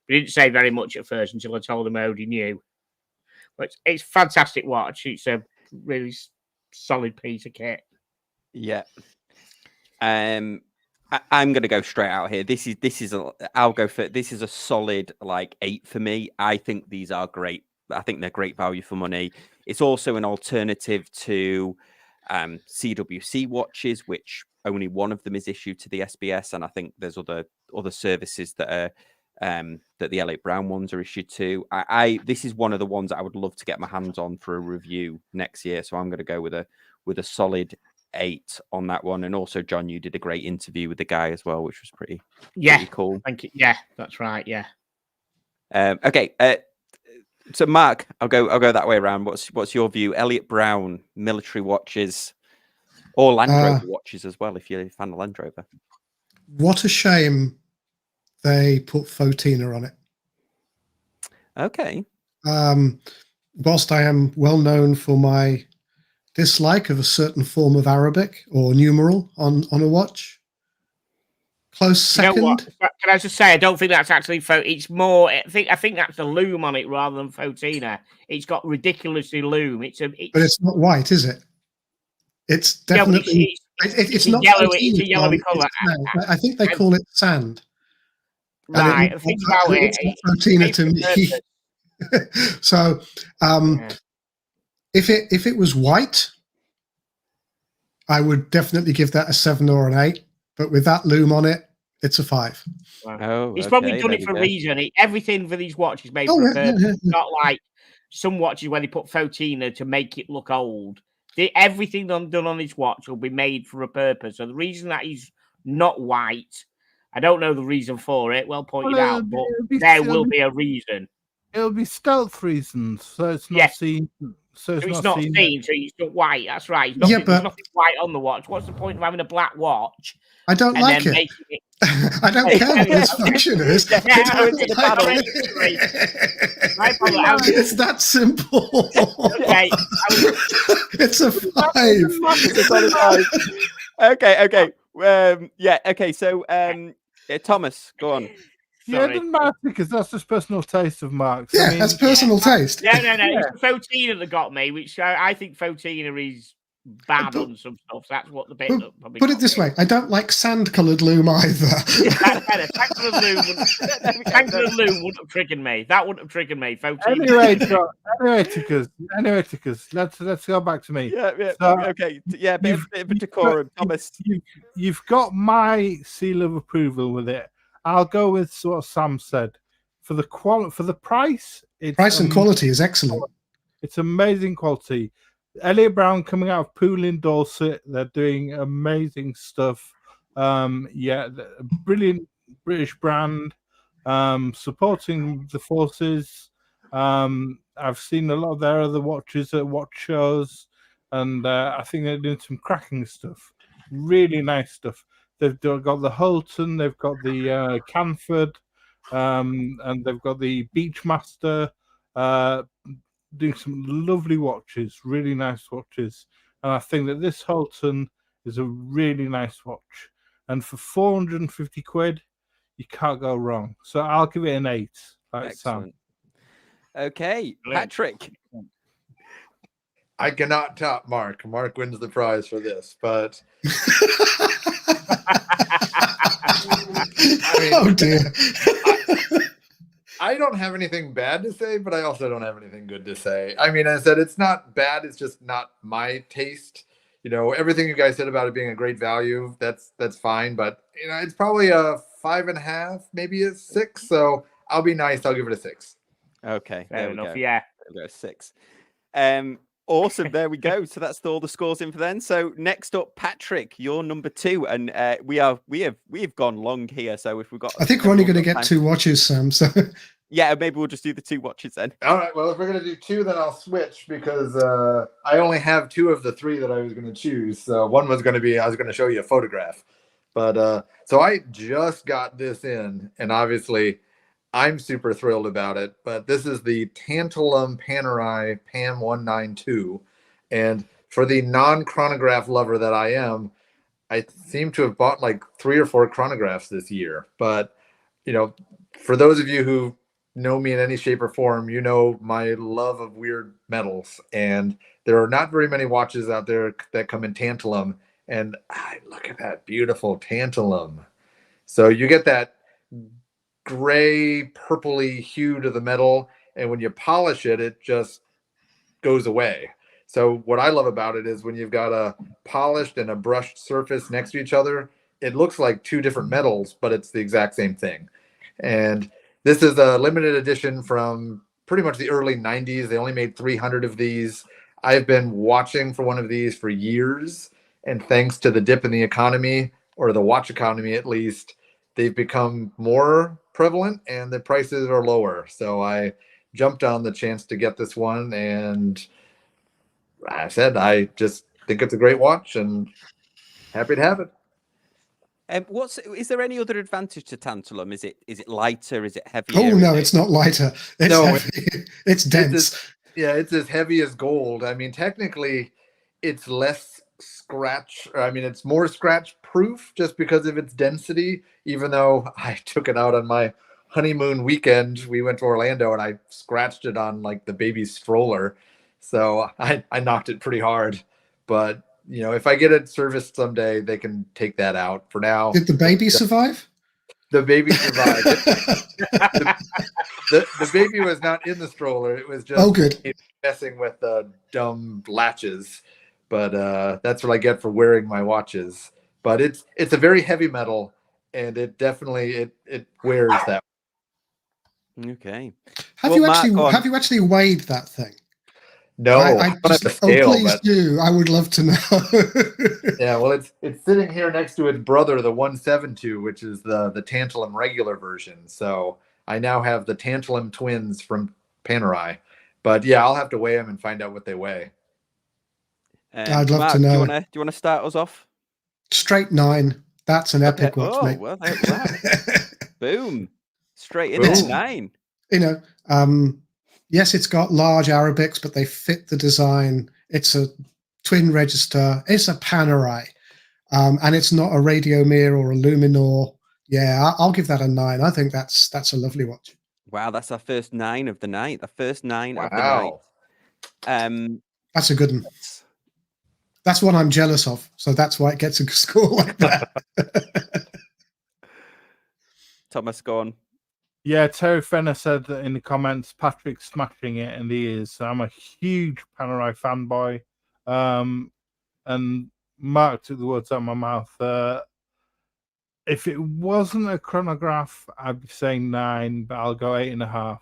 But he didn't say very much at first until I told him I already knew. But it's a fantastic watch. It's a really solid piece of kit. Yeah. I'm going to go straight out here. This is a solid 8 for me. I think these are great. I think they're great value for money. It's also an alternative to CWC watches, which only one of them is issued to the SBS, and I think there's other services that that the Elliot Brown ones are issued to. This is one of the ones I would love to get my hands on for a review next year. So I'm going to go with a solid 8 on that one. And also, John, you did a great interview with the guy as well, which was pretty cool. Thank you. Yeah, that's right. Yeah. Okay. So Mark, I'll go that way around. What's your view? Elliot Brown military watches, or Land Rover watches as well, if you're a fan of Land Rover. What a shame they put Fotina on it. Okay. Whilst I am well known for my dislike of a certain form of Arabic or numeral on a watch, close second. You know what? Can I just say, I don't think that's actually it's more. I think that's a loom on it rather than Fotina. It's got ridiculously loom. But it's not white, is it? It's definitely. It's not yellow. It's a yellowy colour. I think they call it sand. Right. Think about it. It's Fotina to me. So, if it was white, I would definitely give that a 7 or an 8. But with that loom on it, it's a 5. Oh, he's probably done it for a reason. Everything for these watches is made for a purpose. Yeah. Not like some watches where they put Fotina to make it look old. Everything done on this watch will be made for a purpose. So the reason that he's not white, I don't know the reason for it. Well pointed out, but there will be a reason. It'll be stealth reasons, so it's not seen. So it's not seen, so it's not white. That's right. There's nothing white on the watch. What's the point of having a black watch? I don't like it. I don't care what its function is. It's that simple. Okay. It's a 5. Okay. Okay. So, Thomas, go on. Yeah, it doesn't matter because that's just personal taste of Mark's. Yeah, that's personal taste. No. It's Fotina that got me, which I think Fotina is bad on some stuff. So that's what the bit. Put it this way: I don't like sand-coloured loom either. Sand-coloured loom wouldn't have triggered me. That wouldn't have triggered me. Fotina. Anyway, Tickers, let's go back to me. Yeah. So, okay. Yeah, bit of decorum, Thomas. You've got my seal of approval with it. I'll go with what Sam said. For the price, price and quality is excellent. It's amazing quality. Elliot Brown coming out of Poole in Dorset. They're doing amazing stuff. Brilliant British brand, supporting the forces. I've seen a lot of their other watches at watch shows, and I think they're doing some cracking stuff. Really nice stuff. They've got the Holton, they've got the Canford, and they've got the Beachmaster, doing some lovely watches, really nice watches. And I think that this Holton is a really nice watch. And for 450 quid, you can't go wrong. So I'll give it an 8. Excellent. Okay, Patrick. I cannot top Mark. Mark wins the prize for this, but oh dear. I don't have anything bad to say, but I also don't have anything good to say. I mean, I said it's not bad. It's just not my taste. You know, everything you guys said about it being a great value, that's fine. But, it's probably a 5.5, maybe a 6. So I'll be nice. I'll give it a 6. Okay. Fair enough. Go. Yeah. There we go, 6. Awesome. There we go. So that's all the scores in for then. So next up, Patrick, you're number 2, and we've gone long here. So if we've got, I think we're only going to get 2 watches, Sam. So yeah, maybe we'll just do the 2 watches then. All right. Well, if we're going to do 2, then I'll switch because I only have 2 of the 3 that I was going to choose. So one was going to be I was going to show you a photograph, but so I just got this in, and obviously I'm super thrilled about it, but this is the Tantalum Panerai PAM 192. And for the non-chronograph lover that I am, I seem to have bought like 3 or 4 chronographs this year. But, for those of you who know me in any shape or form, my love of weird metals. And there are not very many watches out there that come in tantalum. And look at that beautiful tantalum. So you get that gray purpley hue to the metal, and when you polish it, it just goes away. So what I love about it is when you've got a polished and a brushed surface next to each other, it looks like 2 different metals, but it's the exact same thing. And This is a limited edition from pretty much the early 90s. They only made 300 of these. I've been watching for one of these for years. And thanks to the dip in the economy, or the watch economy at least, they've become more prevalent and the prices are lower. So I jumped on the chance to get this one. And I said, I just think it's a great watch and happy to have it. Is there any other advantage to tantalum? Is it lighter? Is it heavier? Oh no, it's not lighter. It's No, heavy. It's dense. It's as heavy as gold. I mean, technically, it's less scratch. I mean, it's more scratch proof just because of its density. Even though I took it out on my honeymoon weekend, we went to Orlando and I scratched it on like the baby stroller. So I knocked it pretty hard. But you know, if I get it serviced someday, they can take that out. For now, Did the baby survive? the baby survived. The baby was not in the stroller. It was just good. messing with the dumb latches. But that's what I get for wearing my watches. But it's a very heavy metal, and it definitely it wears that. Okay. Have Well, you Mark, go on. actually weighed that thing? No, I don't have a scale, please but do. I would love to know. yeah, well, it's sitting here next to its brother, the 172, which is the tantalum regular version. So I now have the tantalum twins from Panerai. But yeah, I'll have to weigh them and find out what they weigh. I'd love Mark, to know. Do you want to start us off? Straight 9. That's an epic watch, Oh, mate. well, wow. Boom. Straight in Boom. at 9. You know, yes, it's got large Arabics, but they fit the design. It's a twin register. It's a Panerai, and it's not a Radiomir or a Luminor. Yeah, I'll give that a 9. I think that's a lovely watch. Wow, that's our first 9 of the night. The first 9 of the Wow. night. That's a good one. That's one I'm jealous of. So that's why it gets a score like that. Thomas, go on. Yeah, Terry Fenner said that in the comments, Patrick's smashing it, and he is. I'm a huge Panerai fanboy. And Mark took the words out of my mouth. If it wasn't a chronograph, I'd be saying 9, but I'll go 8.5.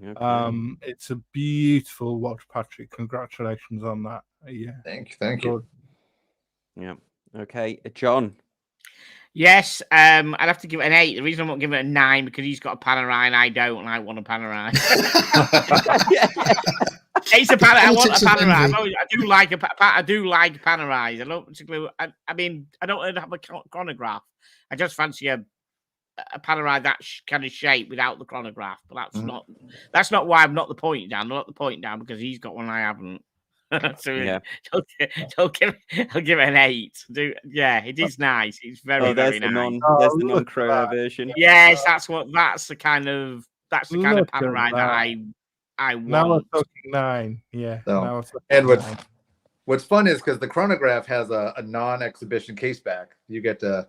Okay. It's a beautiful watch, Patrick. Congratulations on that. Yeah. Thank you. Yeah. Okay. John. Yes, I'd have to give it an 8. The reason I'm not giving it a 9 because he's got a Panerai and I don't, and I want a Panerai. It's a Panerai. I want a Politics of Panerai. envy. I do like I do like Panerais. I don't particularly. I mean, I don't have a chronograph. I just fancy a Panerai that kind of shape without the chronograph. But that's not why I'm not the point down. I'm not the point down because he's got one I haven't. So Yeah. I'll give it an 8. It is nice. It's very there's very the nice. there's the look at non-Crow that. version. Yes, that's the kind of Look at Panerai that I Now we're want. talking 9. Yeah. So, now we're talking and 9. what's fun is because the chronograph has a non-exhibition case back. You get a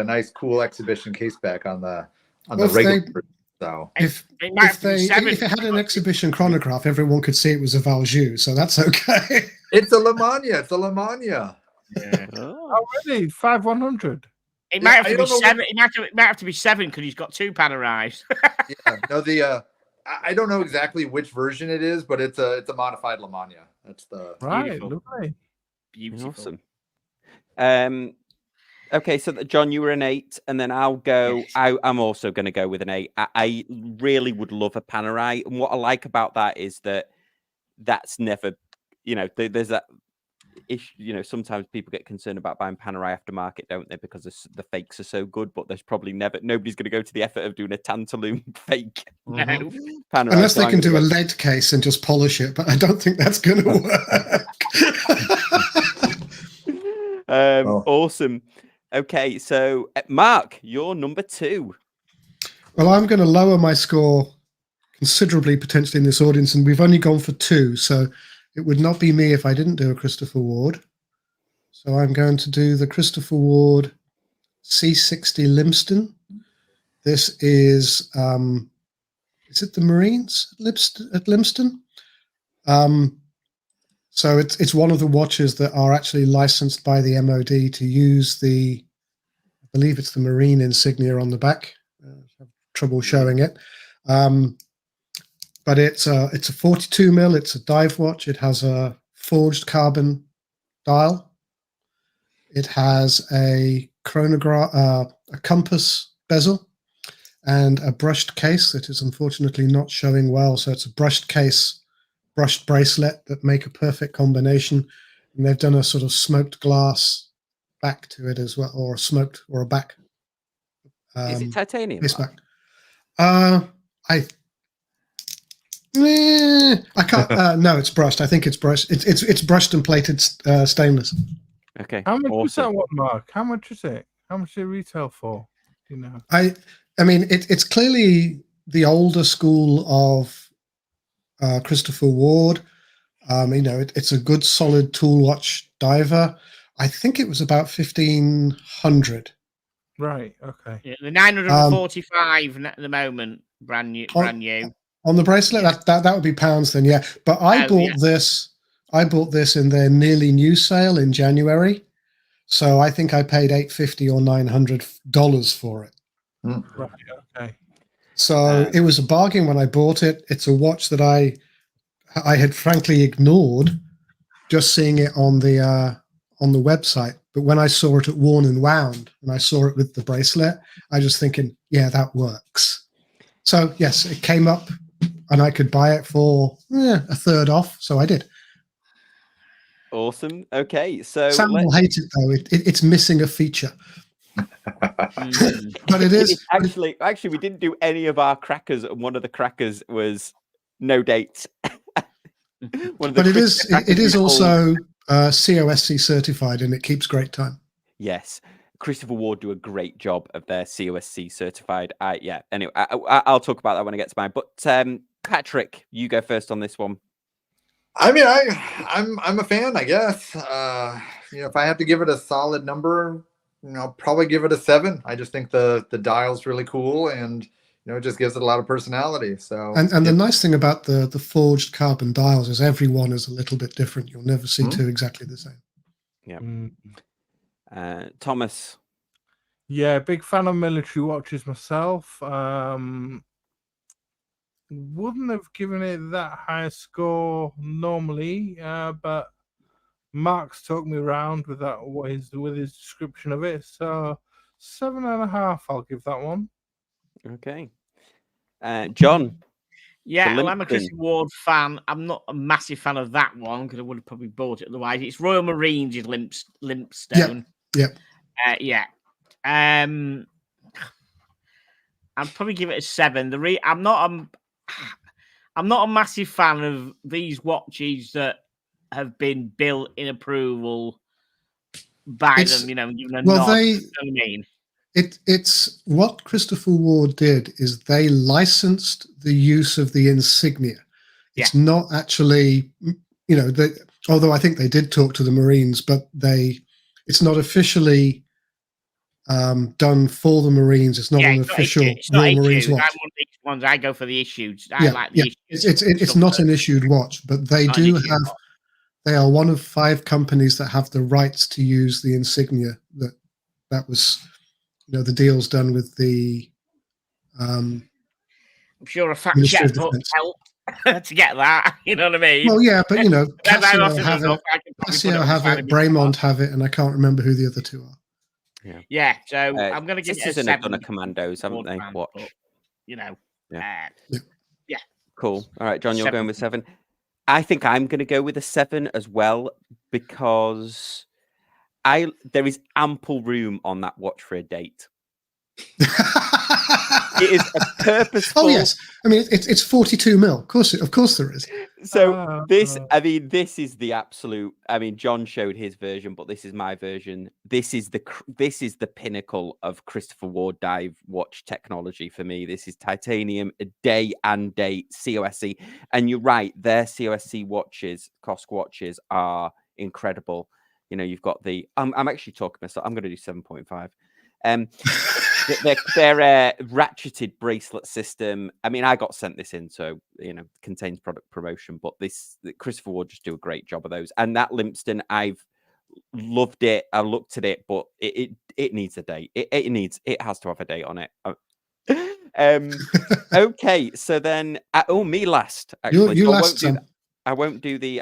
nice cool exhibition case back on the Well, if regular. they- version, so If It might have to be if 7. it had an exhibition chronograph, everyone could see it was a Valjoux, so that's okay. it's a Lamagna. It's a Lamagna. Yeah. Oh. Oh, really? 5100. It might have I to be don't know 7. It might have to be 7 because he's got 2 Panerais. Yeah. No, I don't know exactly which version it is, but it's a modified Lamagna. That's the Right. Beautiful. Lovely. Beautiful. Awesome. Okay, so John, you were an 8, and then I'll go. Yes. I'm also going to go with an 8. I really would love a Panerai, and what I like about that is that that's never, there's that issue. Sometimes people get concerned about buying Panerai aftermarket, don't they? Because the fakes are so good, but there's probably nobody's going to go to the effort of doing a tantalum fake No. Panerai. Unless so they I'm can gonna do a go- lead case and just polish it, but I don't think that's going to work. Awesome. Okay, so Mark, you're number 2. Well, I'm going to lower my score considerably potentially in this audience, and we've only gone for 2, so it would not be me if I didn't do a Christopher Ward. So I'm going to do the Christopher Ward C60 Limston. This is it the Marines at Limston? So it's one of the watches that are actually licensed by the MOD to use I believe it's the Marine insignia on the back. trouble showing it. But it's a 42 mil. It's a dive watch. It has a forged carbon dial. It has a chronograph, a compass bezel, and a brushed case that is unfortunately not showing well. So it's a brushed case, brushed bracelet that make a perfect combination. And they've done a sort of smoked glass back to it as well, or a back. Is it titanium? Face back. I can't. No, it's brushed. I think it's brushed. It's brushed and plated stainless. Okay. How much was that awesome. one, Mark? How much is it? How much did it retail for? Do you know? I mean, it's clearly the older school of Christopher Ward. It's a good, solid tool watch diver. I think it was about 1,500. Right. Okay. Yeah, the 945 at the moment, brand new. On the bracelet, that would be pounds then, yeah. But I bought this. I bought this in their nearly new sale in January, so I think I paid $850 or $900 for it. Right. Okay. So it was a bargain when I bought it. It's a watch that I had frankly ignored, just seeing it on the website. But when I saw it at Worn and Wound, and I saw it with the bracelet, I was just thinking, yeah, that works. So yes, it came up, and I could buy it for a third off. So I did. Awesome. Okay, so Sam will hate it though. It's missing a feature. But it is actually we didn't do any of our crackers, and one of the crackers was no dates. But it is also COSC certified, and it keeps great time. Yes, Christopher Ward do a great job of their COSC certified. Anyway, I'll talk about that when I get to mine. But Patrick, you go first on this one. I mean, I'm a fan, I guess. If I have to give it a solid number, I'll probably give it a 7. I just think the dial's really cool, and it just gives it a lot of personality. So and the nice thing about the forged carbon dials is every one is a little bit different. You'll never see two exactly the same. Yeah. Thomas. Yeah, big fan of military watches myself. Wouldn't have given it that high a score normally, but Mark's talked me around with that with his description of it. So 7.5, I'll give that one. Okay. John. Yeah, well, I'm a Christopher Ward fan. I'm not a massive fan of that one because I would have probably bought it otherwise. It's Royal Marines in Limpstone. Yep. Yeah. I'd probably give it a 7. I'm not a massive fan of these watches that have been built in approval by them. It's what Christopher Ward did is they licensed the use of the insignia. It's not actually, although I think they did talk to the Marines, but it's not officially done for the Marines. It's not an official Royal Marines watch. I want these ones. I go for the issued. I like the issued. It's not an issued watch, but they do have. They are one of 5 companies that have the rights to use the insignia. That was, the deals done with the. I'm sure a fact check helped to get that. You know what I mean? Well, yeah, but Casio have it, Braemont have it, and I can't remember who the other 2 are. Yeah, so I'm going to give it a 7. Done a Commandos, haven't they? Watch. Yeah. Cool. All right, John, you're going with 7. I think I'm going to go with a 7 as well because there is ample room on that watch for a date. It is a purposeful. Oh yes, I mean it's 42 mil. Of course there is. So this is the absolute. I mean, John showed his version, but this is my version. This is the pinnacle of Christopher Ward dive watch technology for me. This is titanium, day and date COSC, and you're right. Their COSC watches, COSC watches, are incredible. You've got the. I'm actually talking myself. I'm going to do 7.5. Their ratcheted bracelet system. I mean, I got sent this in, so contains product promotion. But Christopher Ward just do a great job of those. And that Limpstone, I've loved it. I looked at it, but it needs a date. It has to have a date on it. Okay, so then me last. Actually, You So last, Sam. I won't do the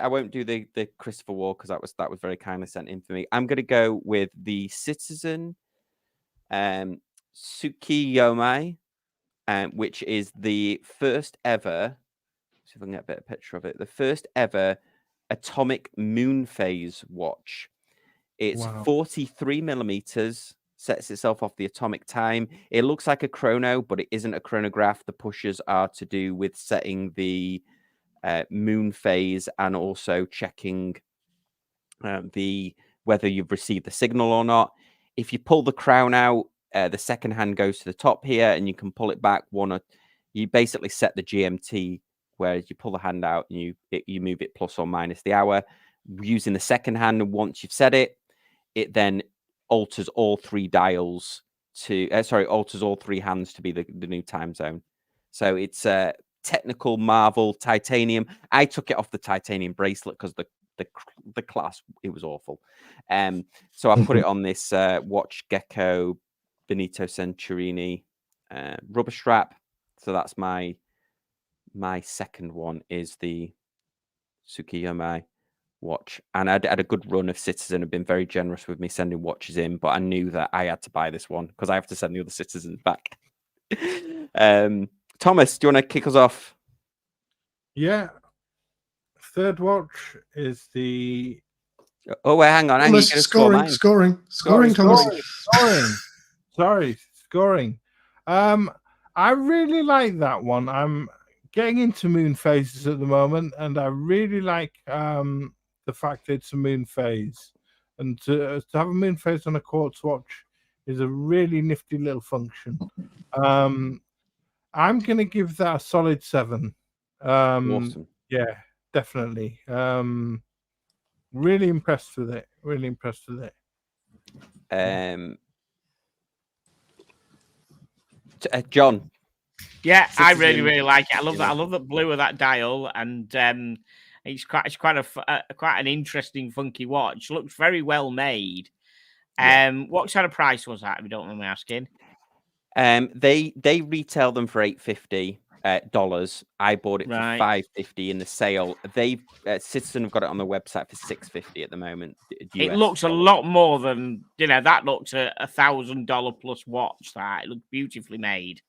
Christopher Ward because that was very kindly sent in for me. I'm going to go with the Citizen Tsukiyomai, which is the first ever. See if I can get a better picture of it. The first ever atomic moon phase watch. It's Wow. 43 millimeters. Sets itself off the atomic time. It looks like a chrono, but it isn't a chronograph. The pushes are to do with setting the moon phase and also checking whether you've received the signal or not. If you pull the crown out, the second hand goes to the top here, and you can pull it back you basically set the GMT, where you pull the hand out and you move it plus or minus the hour. Using the second hand, and once you've set it, it then alters all three dials alters all three hands to be the new time zone. So it's technical marvel titanium. I took it off the titanium bracelet because the class, it was awful. So I put it on this Watch Gecko Benito Centurini rubber strap. So that's my second one is the Tsukiyomai watch. And I had a good run of Citizen, have been very generous with me sending watches in, but I knew that I had to buy this one because I have to send the other Citizens back. Thomas, do you want to kick us off? Yeah. Third watch is the Oh, wait, hang on. Thomas, scoring, Thomas. Scoring. I really like that one. I'm getting into moon phases at the moment, and I really like the fact that it's a moon phase. And to have a moon phase on a quartz watch is a really nifty little function. I'm going to give that a solid 7. Awesome. Yeah, definitely. Really impressed with it. John. Yeah, I Citizen. really like it. I love that. I love the blue of that dial, and it's quite an interesting, funky watch. Looks very well made. What kind of price was that? If you don't mind me asking. They retail them for $850. I bought it for $550 in the sale. Citizen have got it on the website for $650 at the moment. It looks a lot more than that. Looks $1,000 plus watch. That it looks beautifully made.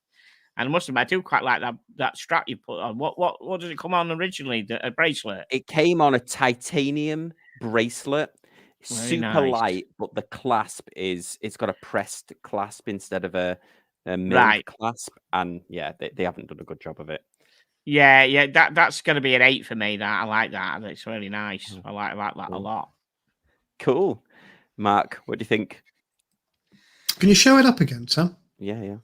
And I must admit, I do quite like that strap you put on. What does it come on originally? A bracelet? It came on a titanium bracelet. Very Super nice. light, but the clasp it's got a pressed clasp instead of a milled clasp. And yeah, they haven't done a good job of it. Yeah, that's going to be an 8 for me. That I like that. It's really nice. I like that a lot. Cool. Mark, what do you think? Can you show it up again, Sam? Yeah.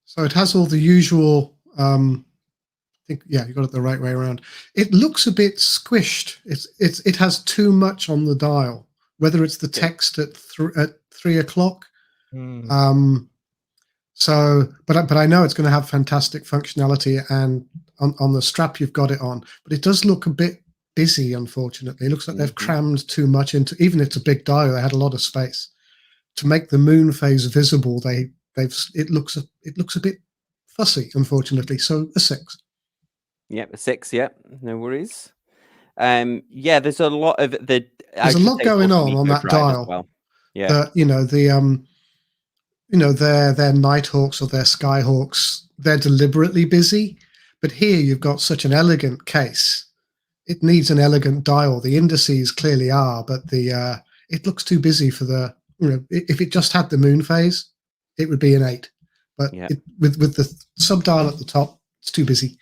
So it has all the usual. I think you got it the right way around. It looks a bit squished. It has too much on the dial. Whether it's the text at 3 o'clock. So, but I know it's going to have fantastic functionality, and on the strap you've got it on. But it does look a bit busy, unfortunately. It looks like they've crammed too much into. Even if it's a big dial, they had a lot of space to make the moon phase visible. It looks a bit fussy, unfortunately. So a 6. Yep, a 6. Yep, no worries. There's a lot of there's a lot going on that dial. Well. Yeah, their Nighthawks or their Skyhawks, they're deliberately busy. But here you've got such an elegant case. It needs an elegant dial. The indices clearly are, but it looks too busy for the. If it just had the moon phase, it would be an 8. But with the sub dial at the top, it's too busy.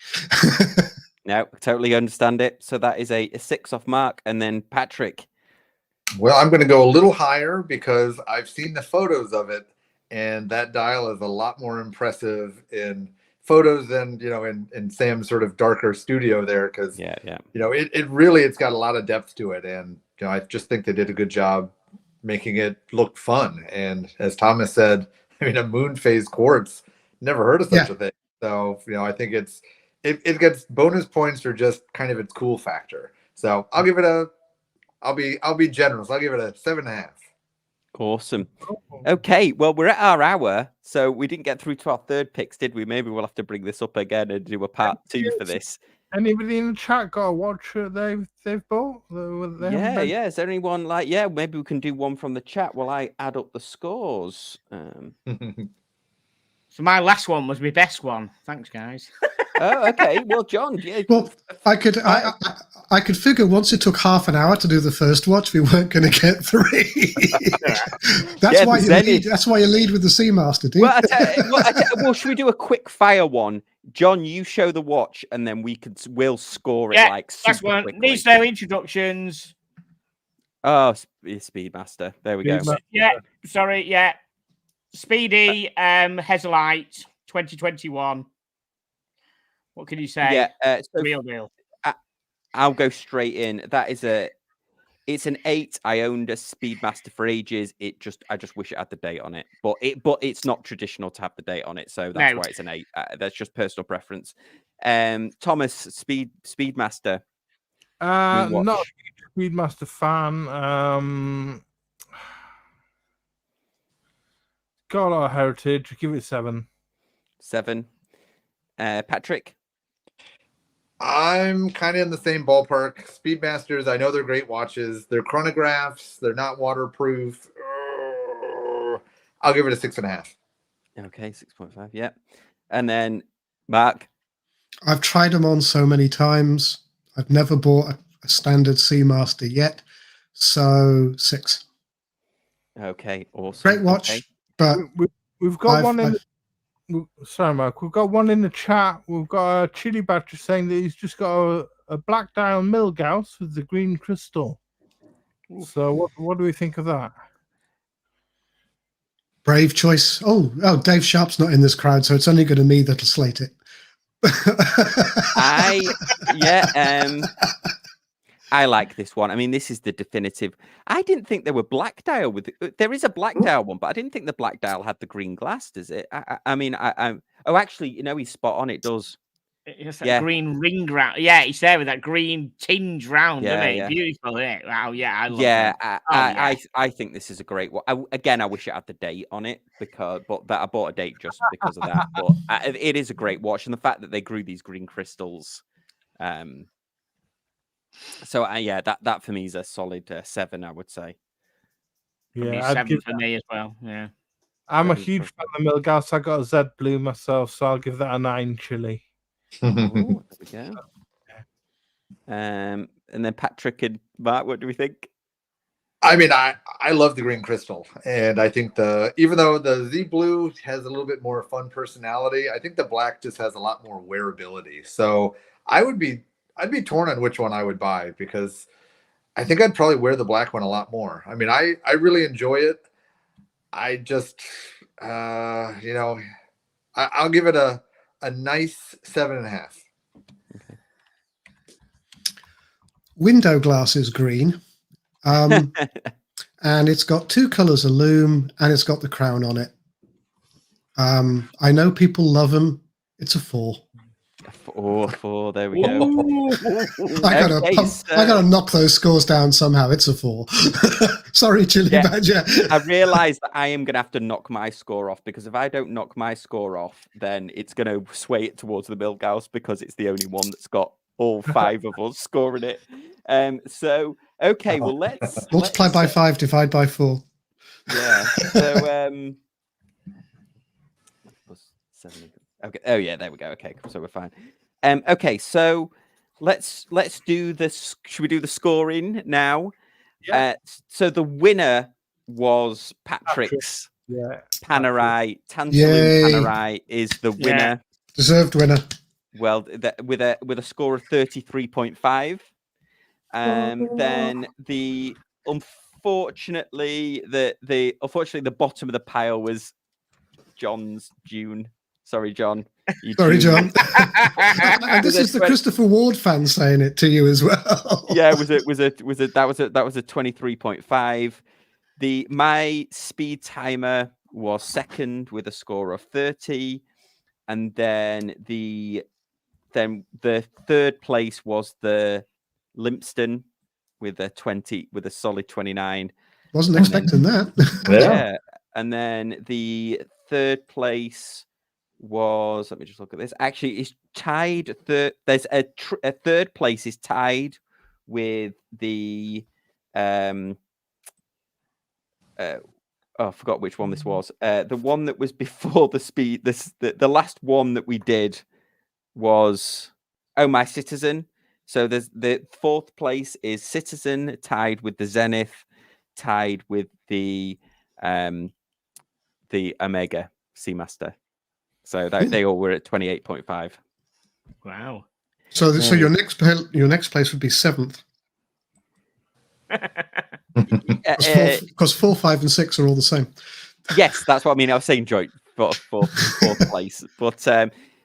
No, totally understand it. So that is a 6 off Mark, and then Patrick. Well, I'm going to go a little higher because I've seen the photos of it, and that dial is a lot more impressive in photos than in Sam's sort of darker studio there. Because it's got a lot of depth to it, and I just think they did a good job making it look fun. And as Thomas said, a moon phase quartz, never heard of such a thing. So I think it gets bonus points for just kind of its cool factor. So I'll give it I'll be generous. I'll give it a 7.5. Awesome. Okay, well, we're at our hour, so we didn't get through to our third picks, did we? Maybe we'll have to bring this up again and do a part 2 for this. Anybody in the chat got a watch that they've bought? They haven't mentioned? Yeah. Is there anyone like? Yeah, maybe we can do one from the chat while I add up the scores. So my last one was my best one. Thanks, guys. Oh, okay. Well, John, yeah. Well, I could figure once it took half an hour to do the first watch, we weren't going to get 3. That's why you lead with the Seamaster, do you? Well, should we do a quick fire one? John, you show the watch, and then we'll score it like super last one. quickly. Needs no introductions. Oh, Speedmaster. There we go. Yeah, sorry, yeah. Speedy Heselite 2021. What can you say? Yeah, so real deal. I'll go straight in. It's an 8. I owned a Speedmaster for ages. I just wish it had the date on it, but it's not traditional to have the date on it, so that's why it's an 8. That's just personal preference. Thomas, Speedmaster. Not a huge Speedmaster fan. Got a lot of heritage. Give it 7. 7. Patrick. I'm kind of in the same ballpark. Speedmasters, I know they're great watches. They're chronographs. They're not waterproof. I'll give it a 6.5. Okay, 6.5. Yeah. And then Mark. I've tried them on so many times. I've never bought a standard Seamaster yet. So 6. Okay, awesome. Great watch, okay. but we've got one in. Sorry, Mark. We've got one in the chat. We've got a Chili Badger saying that he's just got a black dial Milgauss with the green crystal. So what do we think of that? Brave choice. Oh, Dave Sharp's not in this crowd, so it's only going to be me that'll slate it. I like this one. I mean, this is the definitive. I didn't think there were black dial with it. There is a black dial one, but I didn't think the black dial had the green glass. Does it? Actually, he's spot on. It does. It's that green ring round. Yeah, he's there with that green tinge round, isn't it? Yeah. Beautiful, isn't it? Wow, yeah, I love that. I think this is a great one. I wish it had the date on it but I bought a date just because of that. But it is a great watch, and the fact that they grew these green crystals. So that for me is a solid 7, I would say. Yeah, 7 for me as well. Yeah, I'm a huge fan of Milgauss. I got a Z Blue myself, so I'll give that a 9 chili. Ooh, there we go. And then Patrick and Mark, what do we think? I mean, I love the green crystal, and I think even though the Z Blue has a little bit more fun personality, I think the black just has a lot more wearability. So I'd be torn on which one I would buy, because I think I'd probably wear the black one a lot more. I mean, I really enjoy it. I just I'll give it a nice 7.5. Okay. Window glass is green. And it's got 2 colors of lume, and it's got the crown on it. I know people love them. It's a 4. 4. There we go. I gotta knock those scores down somehow. It's a 4. Sorry, Chili Badger. I realize that I am gonna have to knock my score off, because if I don't knock my score off, then it's gonna sway it towards the Milgauss, because it's the only one that's got all 5 of us scoring it. So okay, well let's multiply by 5, divide by 4. Yeah. So +7. Okay. Oh yeah, there we go. Okay, so we're fine. Okay, so let's do this. Should we do the scoring now? Yeah. So the winner was Patrick's Panerai. Tantalum Panerai is the winner. Deserved winner. Well, with a score of 33.5. Then unfortunately the bottom of the pile was John's June. Sorry, John. Sorry, John. And this is the Christopher Ward fan saying it to you as well. Yeah, that was a 23.5. My speed timer was second with a score of 30, and then the third place was the Limpston with a solid 29, Wasn't expecting that. Yeah. And then the third place was, let me just look at this. Actually, it's tied. There's a third place is tied with the I forgot which one this was. The one that was before the speed. The last one that we did was My Citizen. So there's the fourth place is Citizen, tied with the Zenith, tied with the Omega Seamaster. So they all were at 28.5. Wow. So your next place would be 7th. Because 4, 5, and 6 are all the same. Yes, that's what I mean. I was saying joint fourth place, but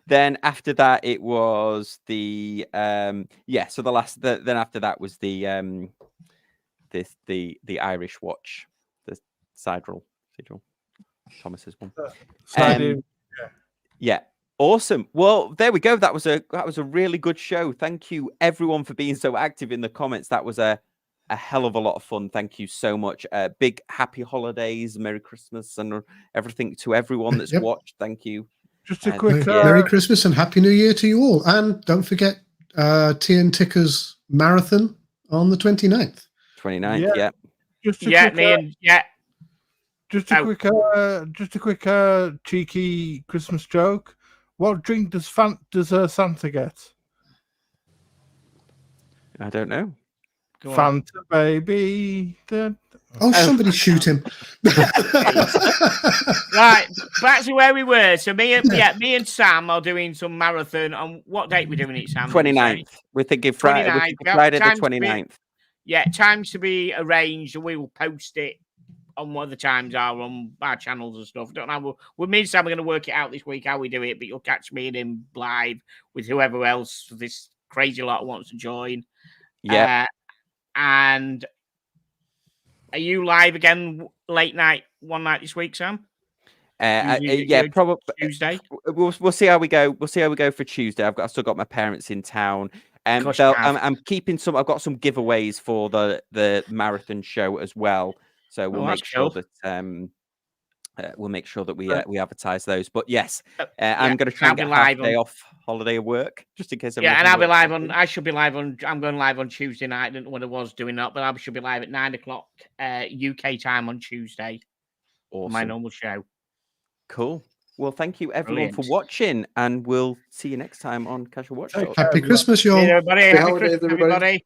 then after that it was the So then after that was the Irish watch, the Sidral Thomas's one. Yeah. Awesome. Well, there we go. That was a really good show. Thank you everyone for being so active in the comments. That was a hell of a lot of fun. Thank you so much. Big happy holidays, Merry Christmas, and everything to everyone that's watched. Thank you. Just a quick Merry Christmas and Happy New Year to you all. And don't forget TN Ticker's marathon on the 29th. 29th, yeah. Just a quick cheeky Christmas joke. What drink does Santa get? I don't know. Fanta, baby. Somebody shoot him. Right, back to where we were. So me and Sam are doing some marathon. On what date we're doing it, Sam? 29th. We're thinking Friday, 29th. Friday the 29th. Times to be arranged, and we will post it on what the times are on our channels and stuff. Don't know. Me and Sam are going to work it out this week how we do it, but you'll catch me and him live with whoever else this crazy lot wants to join. Yeah. And are you live again late night one night this week, Sam? Probably Tuesday. We'll see how we go. We'll see how we go for Tuesday. I've still got my parents in town. I'm keeping some. I've got some giveaways for the marathon show as well. So we'll make sure that we advertise those. But yes, I'm going to try and get half a day off holiday of work just in case. And I'll be live on. I should be live on. I'm going live on Tuesday night. I didn't know what I was doing that, but I should be live at 9:00 UK time on Tuesday. Awesome. My normal show. Cool. Well, thank you everyone for watching, and we'll see you next time on Casual Watch. Happy Christmas, y'all. Everybody. Happy Christmas, everybody.